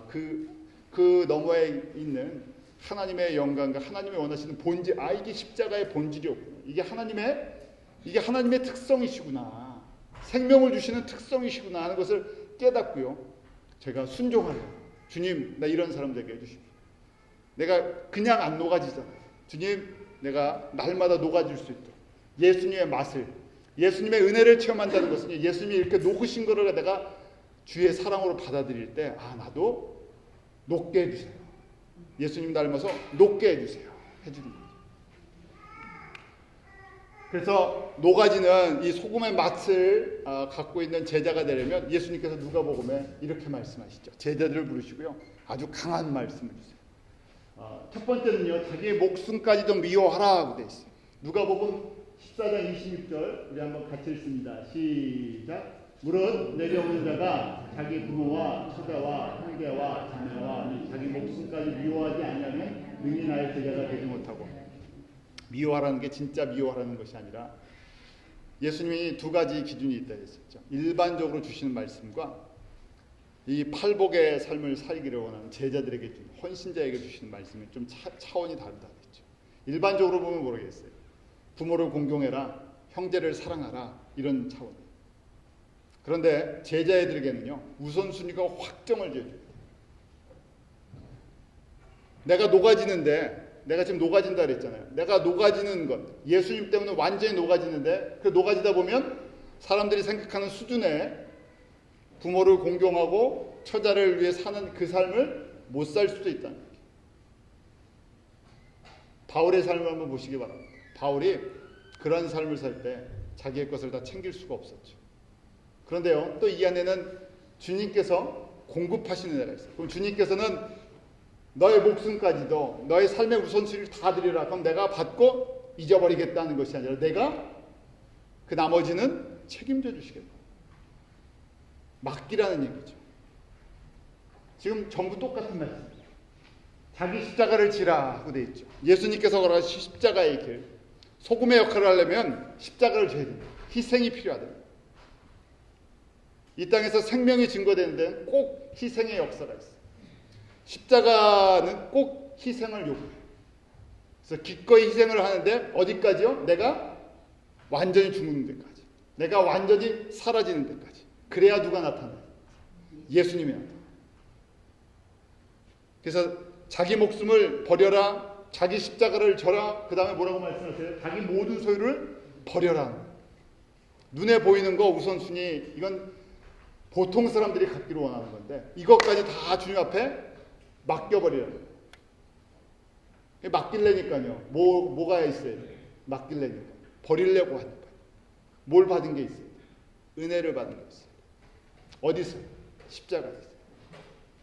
그 너머에 있는 하나님의 영광과 하나님의 원하시는 본질, 이게 십자가의 본질이었구나. 이게 하나님의 특성이시구나. 생명을 주시는 특성이시구나 하는 것을 깨닫고요, 제가 순종하려고. 주님, 나 이런 사람 되게 해주십시오. 내가 그냥 안 녹아지잖아요. 주님, 내가 날마다 녹아질 수 있도록 예수님의 맛을, 예수님의 은혜를 체험한다는 것은 예수님이 이렇게 녹으신 거를 내가 주의 사랑으로 받아들일 때, 나도 녹게 해주세요. 예수님 닮아서 녹게 해주세요. 해주는 거죠. 그래서 녹아지는 이 소금의 맛을 갖고 있는 제자가 되려면 예수님께서 누가복음에 이렇게 말씀하시죠. 제자들을 부르시고요, 아주 강한 말씀을 주세요. 첫 번째는요, 자기의 목숨까지도 미워하라고 되어 있어요. 누가복음 14장 26절 우리 한번 같이 읽습니다. 시작. 무릇 내려오는 자가 자기 부모와 처자와 형제와 자매와 자기 목숨까지 미워하지 아니하면 능히 나의 제자가 되지 못하고. 미워하라는 게 진짜 미워하라는 것이 아니라 예수님이 두 가지 기준이 있다 했었죠. 일반적으로 주시는 말씀과 이 팔복의 삶을 살기를 원하는 제자들에게 주는, 헌신자에게 주시는 말씀이 좀 차원이 다르다 했죠. 일반적으로 보면 모르겠어요. 부모를 공경해라, 형제를 사랑하라, 이런 차원. 그런데 제자애들에게는요, 우선순위가 확정을 지어줘요. 내가 녹아지는데, 내가 지금 녹아진다 그랬잖아요. 내가 녹아지는 것, 예수님 때문에 완전히 녹아지는데, 그 녹아지다 보면 사람들이 생각하는 수준의 부모를 공경하고 처자를 위해 사는 그 삶을 못 살 수도 있다는 거예요. 바울의 삶을 한번 보시기 바랍니다. 바울이 그런 삶을 살 때 자기의 것을 다 챙길 수가 없었죠. 그런데요, 또 이 안에는 주님께서 공급하시는 애가 있어요. 그럼 주님께서는 너의 목숨까지도 너의 삶의 우선순위를 다 드리라. 그럼 내가 받고 잊어버리겠다는 것이 아니라 내가 그 나머지는 책임져 주시겠다. 맡기라는 얘기죠. 지금 전부 똑같은 말씀입니다. 자기 십자가를 지라고 되어 있죠. 예수님께서 걸어가신 십자가의 길, 소금의 역할을 하려면 십자가를 져야 됩니다. 희생이 필요하다. 이 땅에서 생명이 증거되는 데는 꼭 희생의 역사가 있어요. 십자가는 꼭 희생을 요구해요. 그래서 기꺼이 희생을 하는데 어디까지요? 내가 완전히 죽는 데까지. 내가 완전히 사라지는 데까지. 그래야 누가 나타나요? 예수님이 나타나요. 그래서 자기 목숨을 버려라. 자기 십자가를 져라. 그 다음에 뭐라고 말씀하세요? 자기 모든 소유를 버려라. 눈에 보이는 거 우선순위, 이건 보통 사람들이 갖기로 원하는 건데 이것까지 다 주님 앞에 맡겨버리라는 거예요. 맡길래니까요. 뭐가 있어요? 맡길래니까. 버리려고 하니까. 뭘 받은 게 있어요? 은혜를 받은 게 있어요. 어디서? 십자가에서.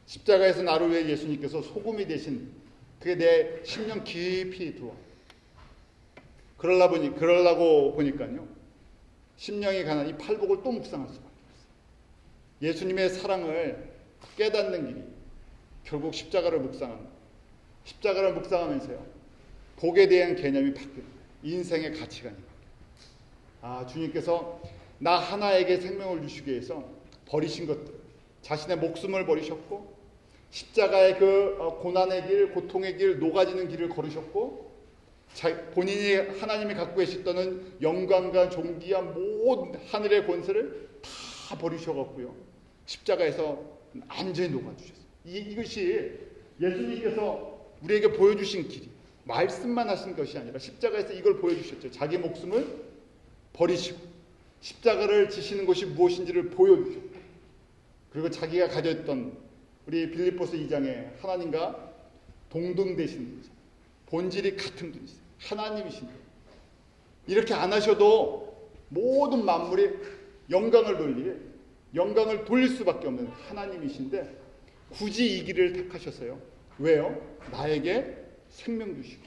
십자가에서 나를 위해 예수님께서 소금이 되신 그게 내 심령 깊이 들어와. 그러려고 보니까요. 심령이 가난 이 팔복을 또 묵상할 수밖에 없어요. 예수님의 사랑을 깨닫는 길이 결국 십자가를 묵상합니다. 십자가를 묵상하면서요. 복에 대한 개념이 바뀝니다. 인생의 가치관이 바뀝니다. 주님께서 나 하나에게 생명을 주시기 위해서 버리신 것들, 자신의 목숨을 버리셨고 십자가의 그 고난의 길, 고통의 길, 녹아지는 길을 걸으셨고 본인이 하나님이 갖고 계셨다는 영광과 존귀한 모든 하늘의 권세를 다 버리셔갖고요. 십자가에서 완전히 녹아주셨어요. 이것이 예수님께서 우리에게 보여주신 길이 말씀만 하신 것이 아니라 십자가에서 이걸 보여주셨죠. 자기 목숨을 버리시고 십자가를 지시는 것이 무엇인지를 보여주셨고 그리고 자기가 가졌던 우리 빌립보서 2장에 하나님과 동등되신 분이세요. 본질이 같은 분이세요. 하나님이신 분. 이렇게 안 하셔도 모든 만물이 영광을 돌릴 수밖에 없는 하나님이신데 굳이 이 길을 택하셨어요. 왜요? 나에게 생명 주시고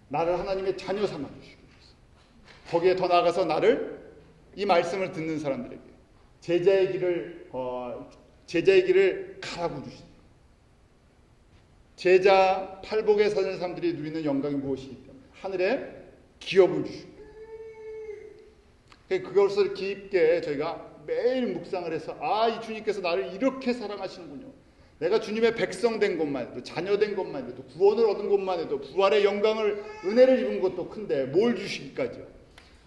나를 하나님의 자녀 삼아 주시고 거기에 더 나아가서 나를 이 말씀을 듣는 사람들에게 제자의 길을 가라고 주시는 제자 팔복에 사는 사람들이 누리는 영광이 무엇이기 때문에 하늘에 기업을 주시고 그것을 깊게 저희가 매일 묵상을 해서 이 주님께서 나를 이렇게 사랑하시는군요. 내가 주님의 백성 된 것만 해도 자녀 된 것만 해도 구원을 얻은 것만 해도 부활의 영광을 은혜를 입은 것도 큰데 뭘 주시기까지요.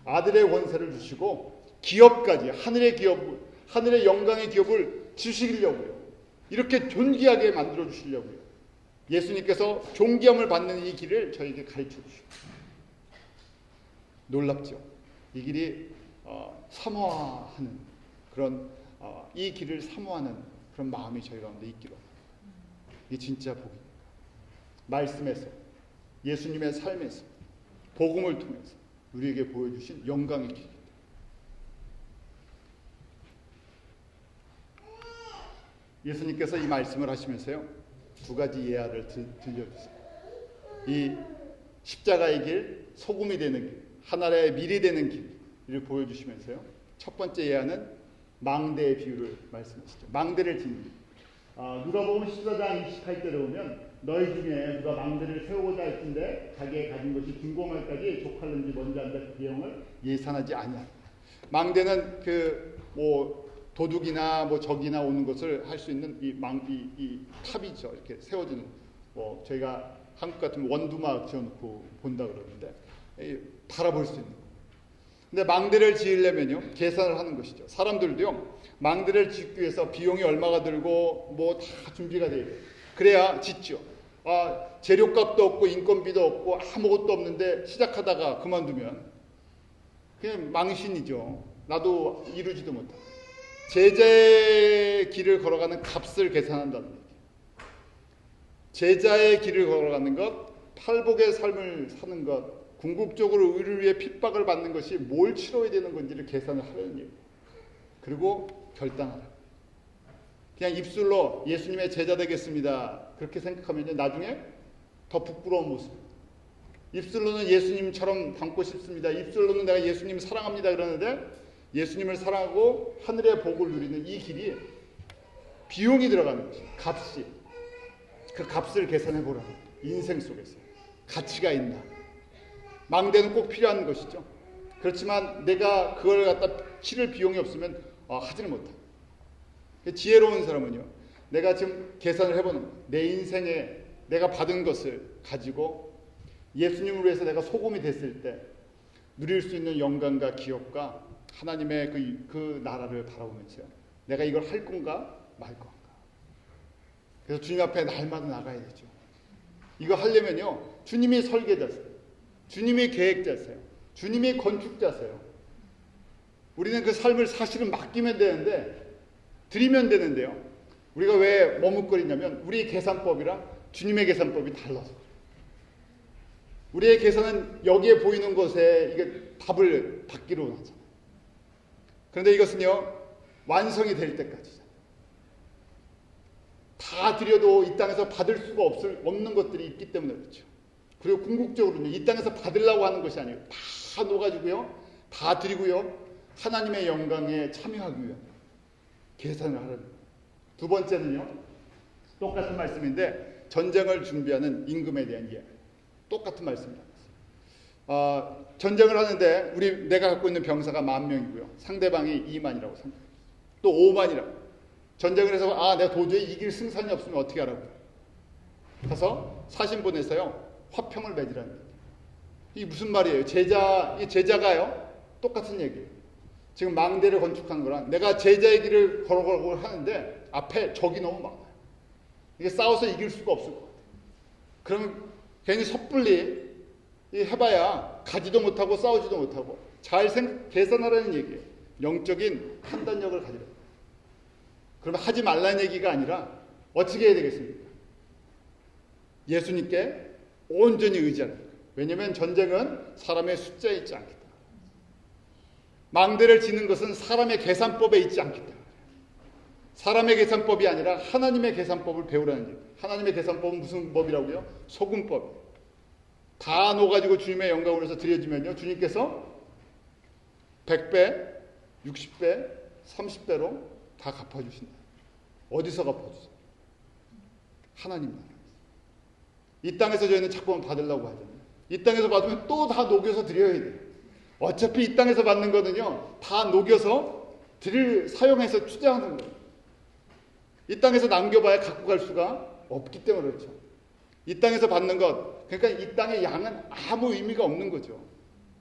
아들의 권세를 주시고 기업까지 하늘의 영광의 기업을 주시려고요. 이렇게 존귀하게 만들어 주시려고요. 예수님께서 존귀함을 받는 이 길을 저에게 가르쳐 주시고 놀랍죠. 이 길이 사모하는 그런 이 길을 사모하는 그런 마음이 저희 가운데 있기로 합니다. 이게 진짜 복입니다. 말씀에서 예수님의 삶에서 복음을 통해서 우리에게 보여주신 영광의 길입니다. 예수님께서 이 말씀을 하시면서요. 두 가지 예화를 들려주세요. 이 십자가의 길, 소금이 되는 길, 하나의 밀이 되는 길을 보여주시면서요. 첫 번째 예화는 망대의 비유를 말씀하시죠. 망대를 짓는 누가복음 14장 28절에 보면 너희 중에 누가 망대를 세우고자 할진대 자기의 가진 것이 준공할까지 족할는지 뭔지 안다 그 비용을 예산하지 아니하라. 망대는 도둑이나 적이나 오는 것을 할 수 있는 이 탑이죠. 이렇게 세워지는 저희가 한국 같으면 원두막 지어놓고 본다 그러는데 바라볼 수 있는. 근데 망대를 지으려면요 계산을 하는 것이죠. 사람들도요 망대를 짓기 위해서 비용이 얼마가 들고 다 준비가 돼야 돼요. 그래야 짓죠. 재료값도 없고 인건비도 없고 아무것도 없는데 시작하다가 그만두면 그냥 망신이죠. 나도 이루지도 못하고. 제자의 길을 걸어가는 값을 계산한다는 얘기예요. 제자의 길을 걸어가는 것, 팔복의 삶을 사는 것, 궁극적으로 의를 위해 핍박을 받는 것이 뭘 치러야 되는 건지를 계산을 하려는 얘기예요. 그리고 결단하라. 그냥 입술로 예수님의 제자 되겠습니다, 그렇게 생각하면 나중에 더 부끄러운 모습. 입술로는 예수님처럼 닮고 싶습니다, 입술로는 내가 예수님 사랑합니다 그러는데 예수님을 사랑하고 하늘의 복을 누리는 이 길이 비용이 들어가는 것이, 값이. 그 값을 계산해 보라. 인생 속에서 가치가 있나. 망대는 꼭 필요한 것이죠. 그렇지만 내가 그걸 갖다 치를 비용이 없으면 하지는 못하고. 지혜로운 사람은요, 내가 지금 계산을 해보는 거예요. 내 인생에 내가 받은 것을 가지고 예수님을 위해서 내가 소금이 됐을 때 누릴 수 있는 영광과 기업과 하나님의 그 나라를 바라보면서 내가 이걸 할 건가 말 건가. 그래서 주님 앞에 날마다 나가야 되죠. 이거 하려면요, 주님이 설계자세요, 주님이 계획자세요, 주님이 건축자세요. 우리는 그 삶을 사실은 맡기면 되는데, 드리면 되는데요, 우리가 왜 머뭇거리냐면 우리의 계산법이랑 주님의 계산법이 달라서. 우리의 계산은 여기에 보이는 것에 이게 답을 받기로 하잖아요. 그런데 이것은요, 완성이 될 때까지잖아요. 다 드려도 이 땅에서 받을 수가 없는 것들이 있기 때문에 그렇죠. 그리고 궁극적으로는 이 땅에서 받으려고 하는 것이 아니에요. 다 놓아주고요, 다 드리고요, 하나님의 영광에 참여하기 위한 계산을 하는 거예요. 두 번째는요, 똑같은 말씀인데 전쟁을 준비하는 임금에 대한 이야기. 똑같은 말씀입니다. 전쟁을 하는데 내가 갖고 있는 병사가 10,000명이고요. 상대방이 20,000이라고 생각해요. 또 50,000이라고. 전쟁을 해서 내가 도저히 이길 승산이 없으면 어떻게 하라고요? 가서 사신 보내서요, 화평을 맺으라는 얘기예요. 이게 무슨 말이에요? 이 제자가요, 똑같은 얘기예요. 지금 망대를 건축한 거랑 내가 제자의 길을 걸어가고 하는데 앞에 적이 너무 많아요. 이게 싸워서 이길 수가 없을 것 같아요. 그러면 괜히 섣불리 해봐야 가지도 못하고 싸우지도 못하고. 잘 계산하라는 얘기예요. 영적인 판단력을 가지라. 그러면 하지 말라는 얘기가 아니라 어떻게 해야 되겠습니까? 예수님께 온전히 의지하는 거예요. 왜냐하면 전쟁은 사람의 숫자에 있지 않기 때문에. 망대를 지는 것은 사람의 계산법에 있지 않기 때문에. 사람의 계산법이 아니라 하나님의 계산법을 배우라는 얘기예요. 하나님의 계산법은 무슨 법이라고요? 소금법. 다 놓아가지고 주님의 영광을 위해서 드려지면요, 주님께서 100배, 60배, 30배로 다 갚아주신다. 어디서 갚아주세요? 하나님 나라. 이 땅에서 저희는 자꾸만 받으려고 하잖아요. 이 땅에서 받으면 또 다 녹여서 드려야 돼요. 어차피 이 땅에서 받는 거는요, 다 녹여서 사용해서 투자하는 거예요. 이 땅에서 남겨봐야 갖고 갈 수가 없기 때문에 그렇죠. 이 땅에서 받는 것, 그러니까 이 땅의 양은 아무 의미가 없는 거죠.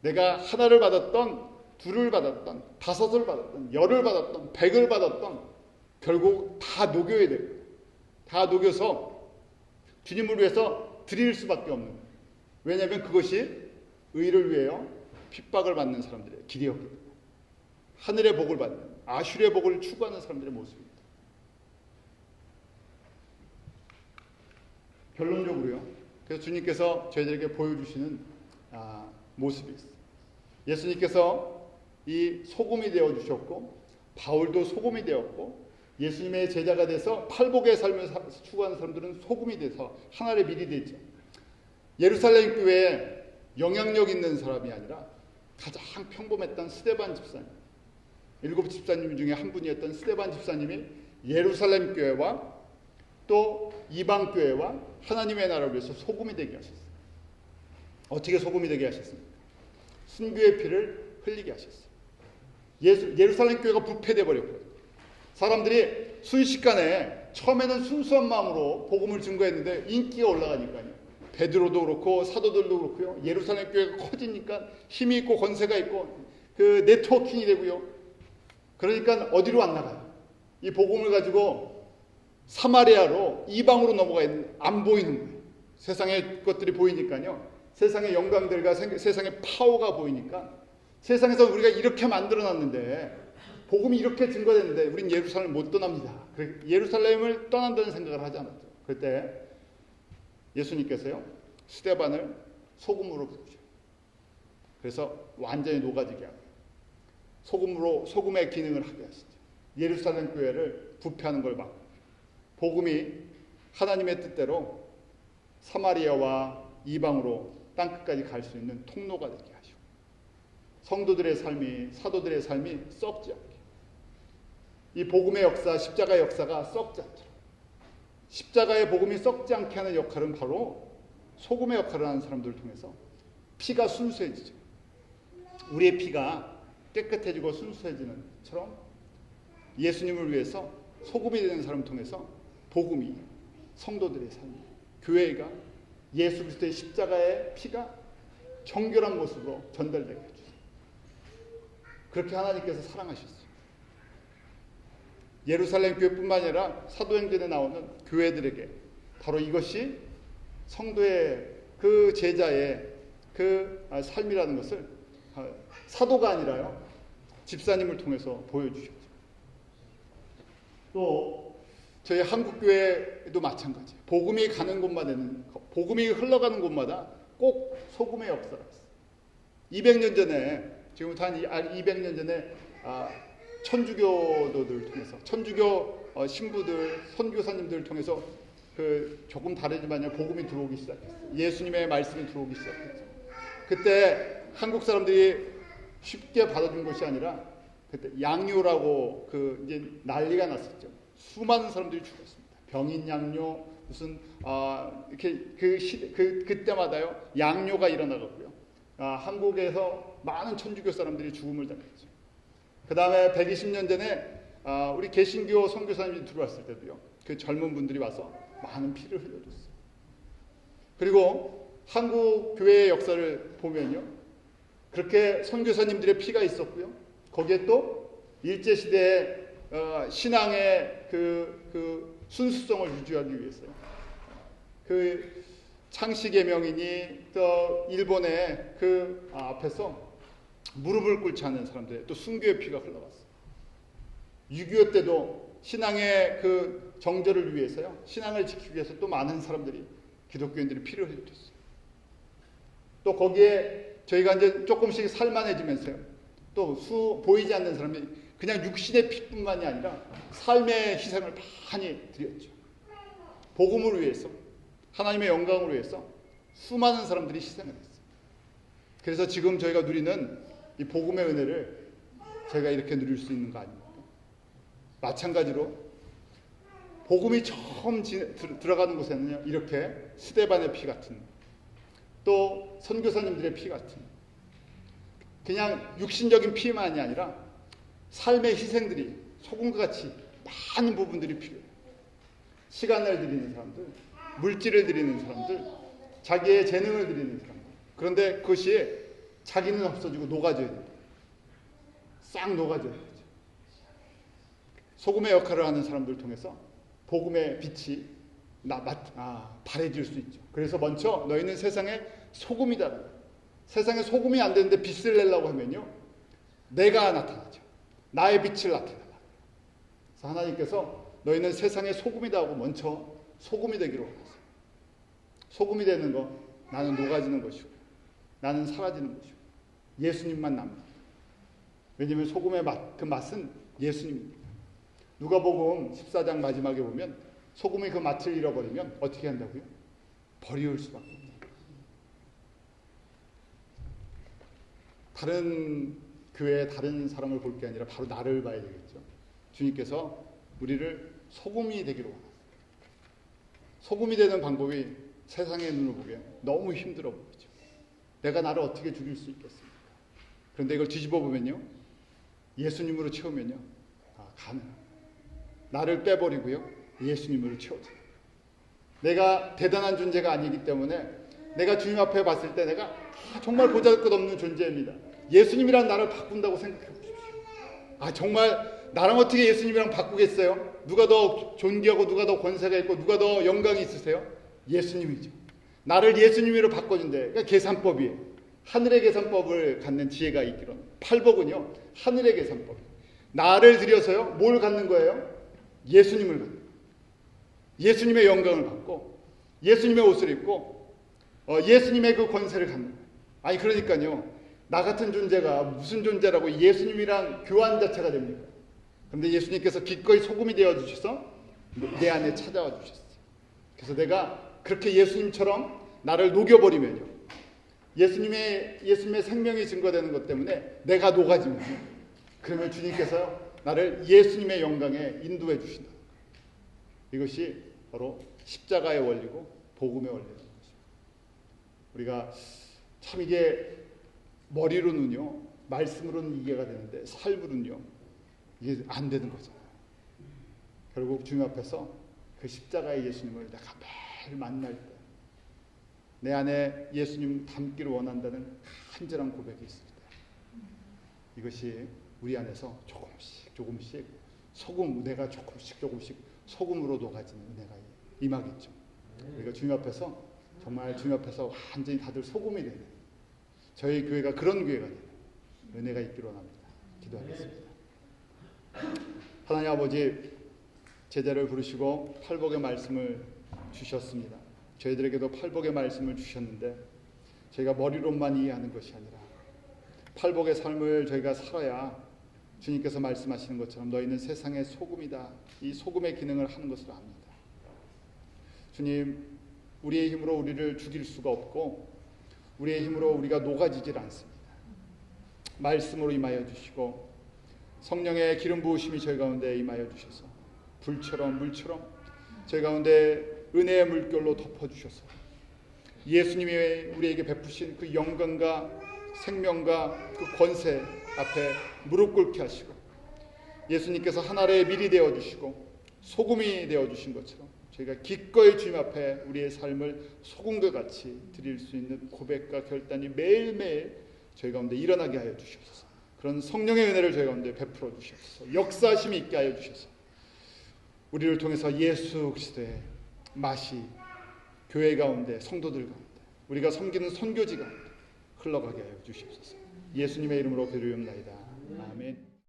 내가 하나를 받았던, 둘을 받았던, 5을 받았던, 10을 받았던, 100을 받았던, 결국 다 녹여야 돼요. 다 녹여서 주님을 위해서 드릴 수밖에 없는 거예요. 왜냐하면 그것이 의를 위하여 핍박을 받는 사람들의 길이었기 때문에. 하늘의 복을 받는, 아슈리의 복을 추구하는 사람들의 모습입니다. 결론적으로요, 그래서 주님께서 저희들에게 보여주시는 모습이 있어요. 예수님께서 이 소금이 되어주셨고, 바울도 소금이 되었고, 예수님의 제자가 돼서 팔복의 삶을 추구하는 사람들은 소금이 돼서 하나의 밀이 되죠. 예루살렘 교회에 영향력 있는 사람이 아니라 가장 평범했던 스데반 집사님, 7 집사님 중에 한 분이었던 스데반 집사님이 예루살렘 교회와 또 이방 교회와 하나님의 나라를 위해서 소금이 되게 하셨어요. 어떻게 소금이 되게 하셨습니까? 순교의 피를 흘리게 하셨어요. 예루살렘 교회가 부패돼 버렸고요. 사람들이 순식간에 처음에는 순수한 마음으로 복음을 증거했는데 인기가 올라가니까요. 베드로도 그렇고 사도들도 그렇고요. 예루살렘 교회가 커지니까 힘이 있고 권세가 있고 그 네트워킹이 되고요. 그러니까 어디로 안 나가요? 이 복음을 가지고 사마리아로 이방으로 넘어가 있는, 안 보이는 거예요. 세상의 것들이 보이니까요. 세상의 영광들과 세상의 파워가 보이니까 세상에서 우리가 이렇게 만들어놨는데 복음이 이렇게 증거됐는데 우린 예루살렘을 못 떠납니다. 예루살렘을 떠난다는 생각을 하지 않았죠. 그때 예수님께서요, 스데반을 소금으로 부으셔. 그래서 완전히 녹아지게 하고 소금의 기능을 하게 하시죠. 예루살렘 교회를 부패하는 걸 막고 복음이 하나님의 뜻대로 사마리아와 이방으로 땅끝까지 갈 수 있는 통로가 되게 하시고 성도들의 삶이, 사도들의 삶이 썩지 않게, 이 복음의 역사, 십자가의 역사가 썩지 않도록, 십자가의 복음이 썩지 않게 하는 역할은 바로 소금의 역할을 하는 사람들을 통해서 피가 순수해지죠. 우리의 피가 깨끗해지고 순수해지는 것처럼 예수님을 위해서 소금이 되는 사람을 통해서 복음이, 성도들의 삶이, 교회가 예수 그리스도의 십자가의 피가 정결한 모습으로 전달되게 해주세요. 그렇게 하나님께서 사랑하셨어요. 예루살렘 교회뿐만 아니라 사도행전에 나오는 교회들에게 바로 이것이 성도의 그 제자의 그 삶이라는 것을 사도가 아니라요, 집사님을 통해서 보여주셨죠. 또 저희 한국교회도 마찬가지예요. 복음이 가는 곳마다는, 복음이 흘러가는 곳마다 꼭 소금의 역사가 있어요. 200년 전에, 지금부터 한 200년 전에 천주교도들 통해서, 천주교 신부들, 선교사님들을 통해서 조금 다르지만요, 복음이 들어오기 시작했어요. 예수님의 말씀이 들어오기 시작했죠. 그때 한국 사람들이 쉽게 받아준 것이 아니라 그때 양요라고 이제 난리가 났었죠. 수많은 사람들이 죽었습니다. 병인 양요, 무슨 이렇게 그때마다요 양요가 일어나고요. 한국에서 많은 천주교 사람들이 죽음을 당했죠. 그 다음에 120년 전에 우리 개신교 선교사님이 들어왔을 때도요, 그 젊은 분들이 와서 많은 피를 흘려줬어요. 그리고 한국 교회의 역사를 보면요, 그렇게 선교사님들의 피가 있었고요, 거기에 또 일제시대의 신앙의 그 순수성을 유지하기 위해서요, 그 창시계명이니 또 일본의 그 앞에서 무릎을 꿇지 않는 사람들, 또 순교의 피가 흘러갔어요. 6.25 때도 신앙의 그 정절을 위해서요, 신앙을 지키기 위해서 또 많은 사람들이, 기독교인들이 피를 흘려줬어요. 또 거기에 저희가 이제 조금씩 살만해지면서요, 또 보이지 않는 사람이 그냥 육신의 피뿐만이 아니라 삶의 희생을 많이 드렸죠. 복음을 위해서, 하나님의 영광을 위해서 수많은 사람들이 희생을 했어요. 그래서 지금 저희가 누리는 이 복음의 은혜를 저희가 이렇게 누릴 수 있는 거 아닙니까? 마찬가지로 복음이 처음 들어가는 곳에는요, 이렇게 스데반의 피 같은, 또 선교사님들의 피 같은, 그냥 육신적인 피만이 아니라 삶의 희생들이 소금과 같이 많은 부분들이 필요해요. 시간을 드리는 사람들, 물질을 드리는 사람들, 자기의 재능을 드리는 사람들. 그런데 그것이 자기는 없어지고 녹아져야 됩니다. 싹 녹아져야 되죠. 소금의 역할을 하는 사람들을 통해서 복음의 빛이 발해질 수 있죠. 그래서 먼저 너희는 세상의 소금이다. 세상에 소금이 안 되는데 빛을 내려고 하면요, 내가 나타나죠. 나의 빛을 나타내라. 그래서 하나님께서 너희는 세상의 소금이다 하고 먼저 소금이 되기로 하셨어요. 소금이 되는 거, 나는 녹아지는 것이고 나는 사라지는 것이고 예수님만 남습니다. 왜냐하면 소금의 그 맛은 예수님입니다. 누가복음 14장 마지막에 보면 소금이 그 맛을 잃어버리면 어떻게 한다고요? 버리울 수밖에 없어요. 다른 교회에 다른 사람을 볼 게 아니라 바로 나를 봐야 되겠죠. 주님께서 우리를 소금이 되기로 원하세요. 소금이 되는 방법이 세상의 눈을 보기에 너무 힘들어 보이죠. 내가 나를 어떻게 죽일 수 있겠습니까? 그런데 이걸 뒤집어 보면요, 예수님으로 채우면요, 가능합니다. 나를 빼버리고요, 예수님으로 채워져요. 내가 대단한 존재가 아니기 때문에 내가 주님 앞에 봤을 때 내가 정말 보잘것없는 존재입니다. 예수님이란 나를 바꾼다고 생각해 보십시오. 정말 나랑 어떻게 예수님이랑 바꾸겠어요? 누가 더 존귀하고 누가 더 권세가 있고 누가 더 영광이 있으세요? 예수님이죠. 나를 예수님으로 바꿔준대. 그러니까 계산법이에요. 하늘의 계산법을 갖는 지혜가 있기로는 팔복은요, 하늘의 계산법. 나를 들여서요, 뭘 갖는 거예요? 예수님을 갖는 거예요. 예수님의 영광을 받고 예수님의 옷을 입고 예수님의 그 권세를 갖는 거예요. 아니 그러니까요, 나 같은 존재가 무슨 존재라고 예수님이랑 교환 자체가 됩니까? 그런데 예수님께서 기꺼이 소금이 되어주셔서 내 안에 찾아와 주셨어요. 그래서 내가 그렇게 예수님처럼 나를 녹여버리면요, 예수님의 생명이 증거되는 것 때문에 내가 녹아지면요, 그러면 주님께서 나를 예수님의 영광에 인도해 주신다. 이것이 바로 십자가의 원리고 복음의 원리라는 것입니다. 우리가 참 이게 머리로는요, 말씀으로는 이해가 되는데 삶으로는요, 이게 안 되는 거잖아요. 결국 주님 앞에서 그 십자가의 예수님을 내가 매일 만날 때 내 안에 예수님 담기를 원한다는 간절한 고백이 있습니다. 이것이 우리 안에서 조금씩 내가 조금씩 소금으로 녹아지는 은혜가 임하겠죠. 우리가 주님 앞에서 정말 주님 앞에서 완전히 다들 소금이 되는, 저희 교회가 그런 교회가 되는 은혜가 있기를 원합니다. 기도하겠습니다. 하나님 아버지, 제자를 부르시고 팔복의 말씀을 주셨습니다. 저희들에게도 팔복의 말씀을 주셨는데 저희가 머리로만 이해하는 것이 아니라 팔복의 삶을 저희가 살아야 주님께서 말씀하시는 것처럼 너희는 세상의 소금이다, 이 소금의 기능을 하는 것으로 압니다. 주님, 우리의 힘으로 우리를 죽일 수가 없고 우리의 힘으로 우리가 녹아지질 않습니다. 말씀으로 임하여 주시고 성령의 기름 부으심이 저희 가운데 임하여 주셔서 불처럼 물처럼 저희 가운데 은혜의 물결로 덮어주셔서 예수님이 우리에게 베푸신 그 영광과 생명과 그 권세 앞에 무릎 꿇게 하시고 예수님께서 하나의 밀이 되어주시고 소금이 되어주신 것처럼 저희가 기꺼이 주님 앞에 우리의 삶을 소금과 같이 드릴 수 있는 고백과 결단이 매일매일 저희 가운데 일어나게 하여 주시옵소서. 그런 성령의 은혜를 저희 가운데 베풀어 주시옵소서. 역사심이 있게 하여 주셔서 우리를 통해서 예수 그리스도의 맛이 교회 가운데, 성도들 가운데, 우리가 섬기는 선교지 가운데 흘러가게 하여 주시옵소서. 예수님의 이름으로 기도하옵나이다. 아멘.